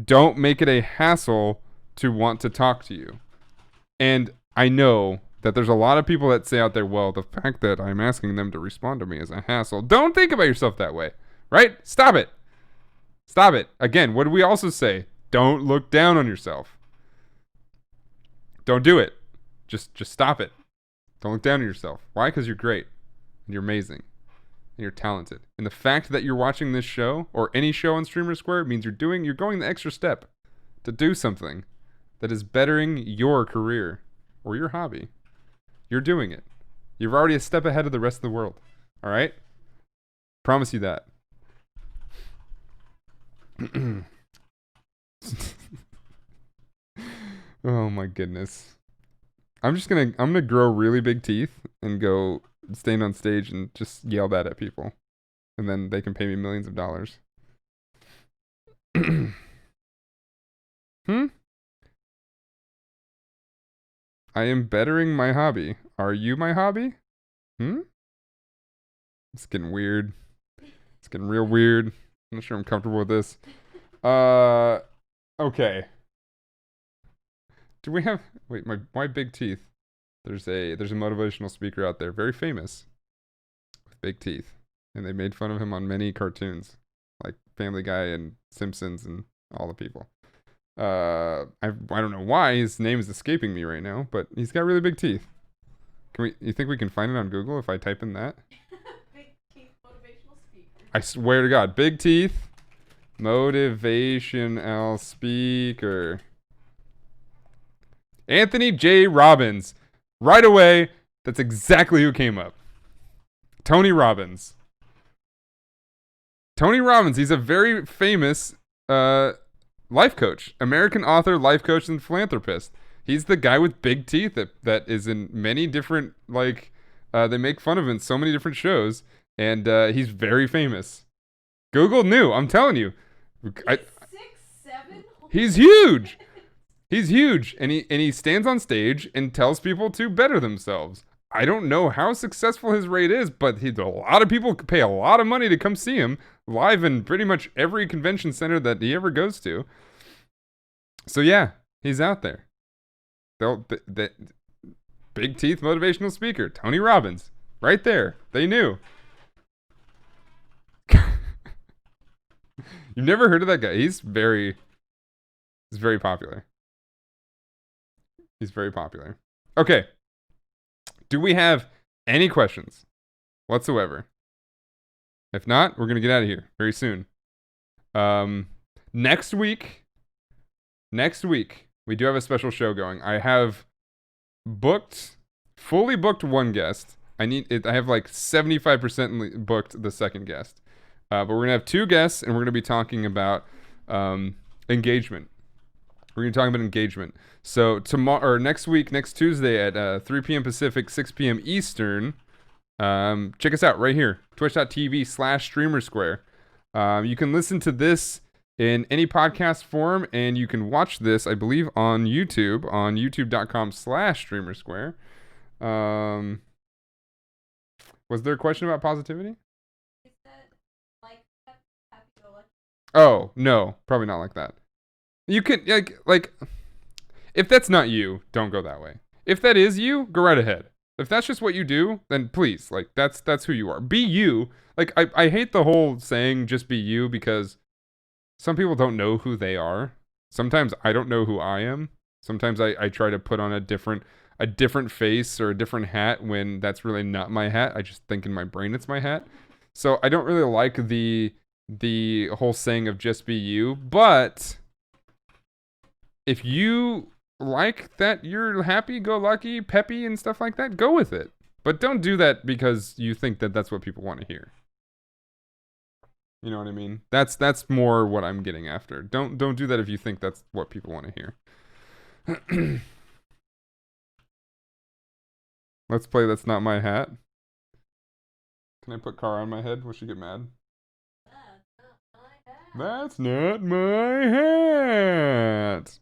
don't make it a hassle to want to talk to you. And I know that there's a lot of people that say out there, well, the fact that I'm asking them to respond to me is a hassle. Don't think about yourself that way, right? Stop it. Stop it. Again, what do we also say? Don't look down on yourself. Don't do it. Just stop it. Don't look down on yourself. Why? Because you're great. And you're amazing. And you're talented. And the fact that you're watching this show, or any show on StreamerSquare, means you're going the extra step to do something that is bettering your career or your hobby. You're doing it. You're already a step ahead of the rest of the world. All right? Promise you that. Oh my goodness. I'm gonna grow really big teeth and go stand on stage and just yell that at people. And then they can pay me millions of dollars. I am bettering my hobby. Are you my hobby? It's getting weird. It's getting real weird. I'm not sure I'm comfortable with this. Okay. Do we have... Wait, my big teeth. There's a motivational speaker out there, very famous, with big teeth. And they made fun of him on many cartoons, like Family Guy and Simpsons and all the people. I don't know why his name is escaping me right now, but he's got really big teeth. You think we can find it on Google if I type in that? Big teeth motivational speaker. I swear to God, big teeth motivational speaker. Anthony J. Robbins. Right away, that's exactly who came up. Tony Robbins. Tony Robbins, he's a very famous life coach, American author, life coach, and philanthropist. He's the guy with big teeth that is in many different, like, they make fun of him in so many different shows, and he's very famous. Google knew, I'm telling you. 6'7"? He's huge. He's huge, and he stands on stage and tells people to better themselves. I don't know how successful his rate is, but a lot of people pay a lot of money to come see him live in pretty much every convention center that he ever goes to. So yeah, he's out there. Big teeth motivational speaker, Tony Robbins, right there. They knew. You've never heard of that guy? He's very popular. He's very popular. Okay. Do we have any questions whatsoever? If not, we're going to get out of here very soon. Next week, we do have a special show going. I have fully booked one guest. I have like 75% booked the second guest. But we're going to have two guests, and we're going to be talking about engagement. We're going to talk about engagement. So tomorrow or next week, next Tuesday at 3 p.m. Pacific, 6 p.m. Eastern. Check us out right here, twitch.tv/StreamerSquare. You can listen to this in any podcast form, and you can watch this, I believe, on youtube.com/StreamerSquare. Was there a question about positivity? Is that like happy go lucky? Oh, no, probably not like that. You can, like, if that's not you, don't go that way. If that is you, go right ahead. If that's just what you do, then please, like, that's who you are. Be you. Like, I hate the whole saying just be you because some people don't know who they are. Sometimes I don't know who I am. Sometimes I try to put on a different face or a different hat when that's really not my hat. I just think in my brain it's my hat. So I don't really like the whole saying of just be you, but if you like that you're happy go lucky, peppy and stuff like that, go with it. But don't do that because you think that that's what people want to hear. You know what I mean? That's more what I'm getting after. Don't do that if you think that's what people want to hear. Let's play That's Not My Hat. Can I put car on my head? Will she get mad? That's not my That's hat. not my hat.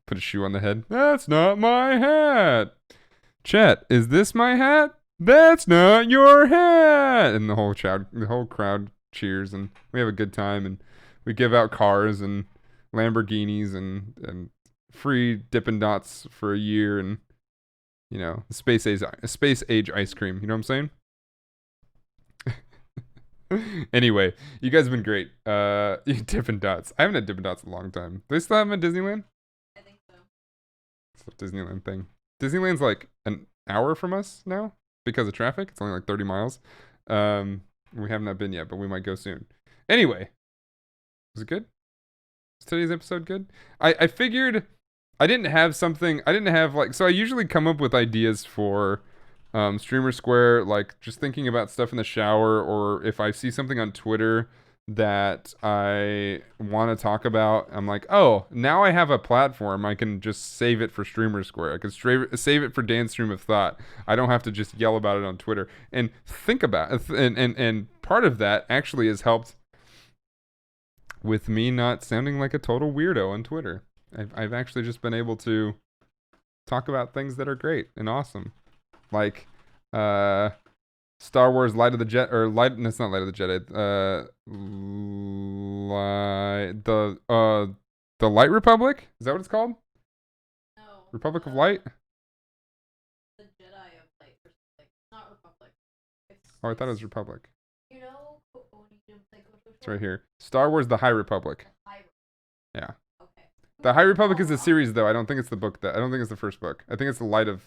Put a shoe on the head. That's not my hat. Chet, is this my hat? That's not your hat. And the whole crowd cheers, and we have a good time, and we give out cars and Lamborghinis and free Dippin' Dots for a year, and you know, space age ice cream. You know what I'm saying? Anyway, you guys have been great. Dippin' Dots. I haven't had Dippin' Dots in a long time. Do they still have them at Disneyland? I think so. It's a Disneyland thing. Disneyland's like an hour from us now because of traffic. It's only like 30 miles. We have not been yet, but we might go soon. Anyway, was it good? Was today's episode good? I figured I didn't have like, so I usually come up with ideas for StreamerSquare, like just thinking about stuff in the shower, or if I see something on Twitter that I want to talk about, I'm like, oh, now I have a platform. I can just save it for StreamerSquare. I can save it for Dan's Stream of Thought. I don't have to just yell about it on Twitter and think about it. And part of that actually has helped with me not sounding like a total weirdo on Twitter. I've actually just been able to talk about things that are great and awesome, like Star Wars Light of the Jet, or Light. No, it's not Light of the Jedi. The Light Republic. Is that what it's called? No. Republic of Light. The Jedi of Light or something. Not Republic. Oh, I thought it was Republic. You know when you do like It's right here. Star Wars: The High Republic. Yeah. Okay. The High Republic is a series, though. I don't think it's the book I don't think it's the first book. I think it's the Light of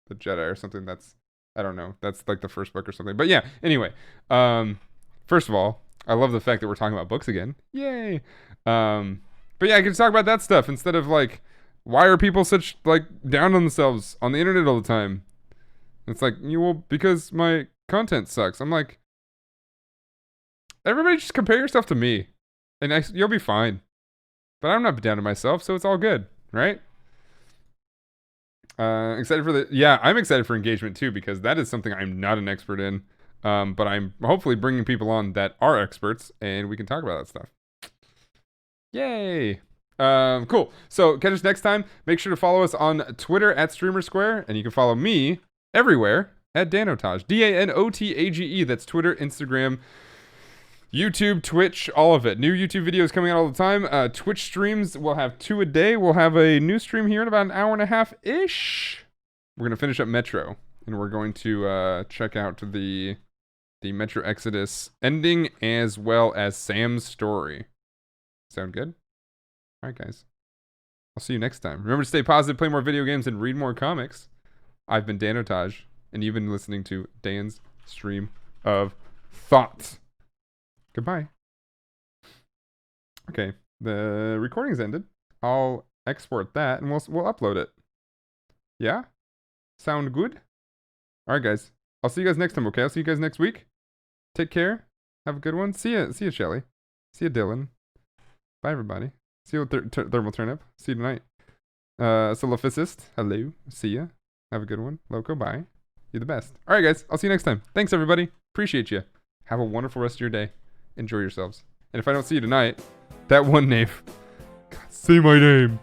the Jedi or something. I don't know. That's like the first book or something. But yeah, anyway. First of all, I love the fact that we're talking about books again. Yay. But yeah, I can talk about that stuff instead of like, why are people such like down on themselves on the internet all the time? It's like, because my content sucks. I'm like, everybody just compare yourself to me and you'll be fine. But I'm not down to myself, so it's all good, right? I'm excited for engagement too, because that is something I'm not an expert in. But I'm hopefully bringing people on that are experts, and we can talk about that stuff. Yay! Cool. So catch us next time. Make sure to follow us on Twitter at StreamerSquare, and you can follow me everywhere at Danotage. DANOTAGE. That's Twitter, Instagram, YouTube, Twitch, all of it. New YouTube videos coming out all the time. Twitch streams, we'll have 2 a day. We'll have a new stream here in about an hour and a half-ish. We're going to finish up Metro, and we're going to check out the Metro Exodus ending as well as Sam's story. Sound good? All right, guys. I'll see you next time. Remember to stay positive, play more video games, and read more comics. I've been Dan Otage, and you've been listening to Dan's Stream of Thought. Goodbye. Okay, the recording's ended. I'll export that and we'll upload it. Yeah? Sound good? Alright, guys. I'll see you guys next time, okay? I'll see you guys next week. Take care. Have a good one. See ya, Shelly. See ya, Dylan. Bye, everybody. See you with Thermal Turnip. See you tonight. Solophysist, hello. See ya. Have a good one. Loco, bye. You're the best. All right, guys. I'll see you next time. Thanks, everybody. Appreciate you. Have a wonderful rest of your day. Enjoy yourselves. And if I don't see you tonight, that one name. God, say my name.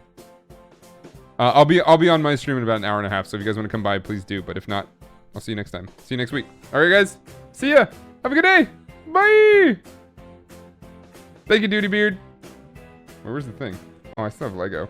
I'll be on my stream in about an hour and a half. So if you guys want to come by, please do. But if not, I'll see you next time. See you next week. All right, guys. See ya. Have a good day. Bye. Thank you, Duty Beard. Where's the thing? Oh, I still have Lego.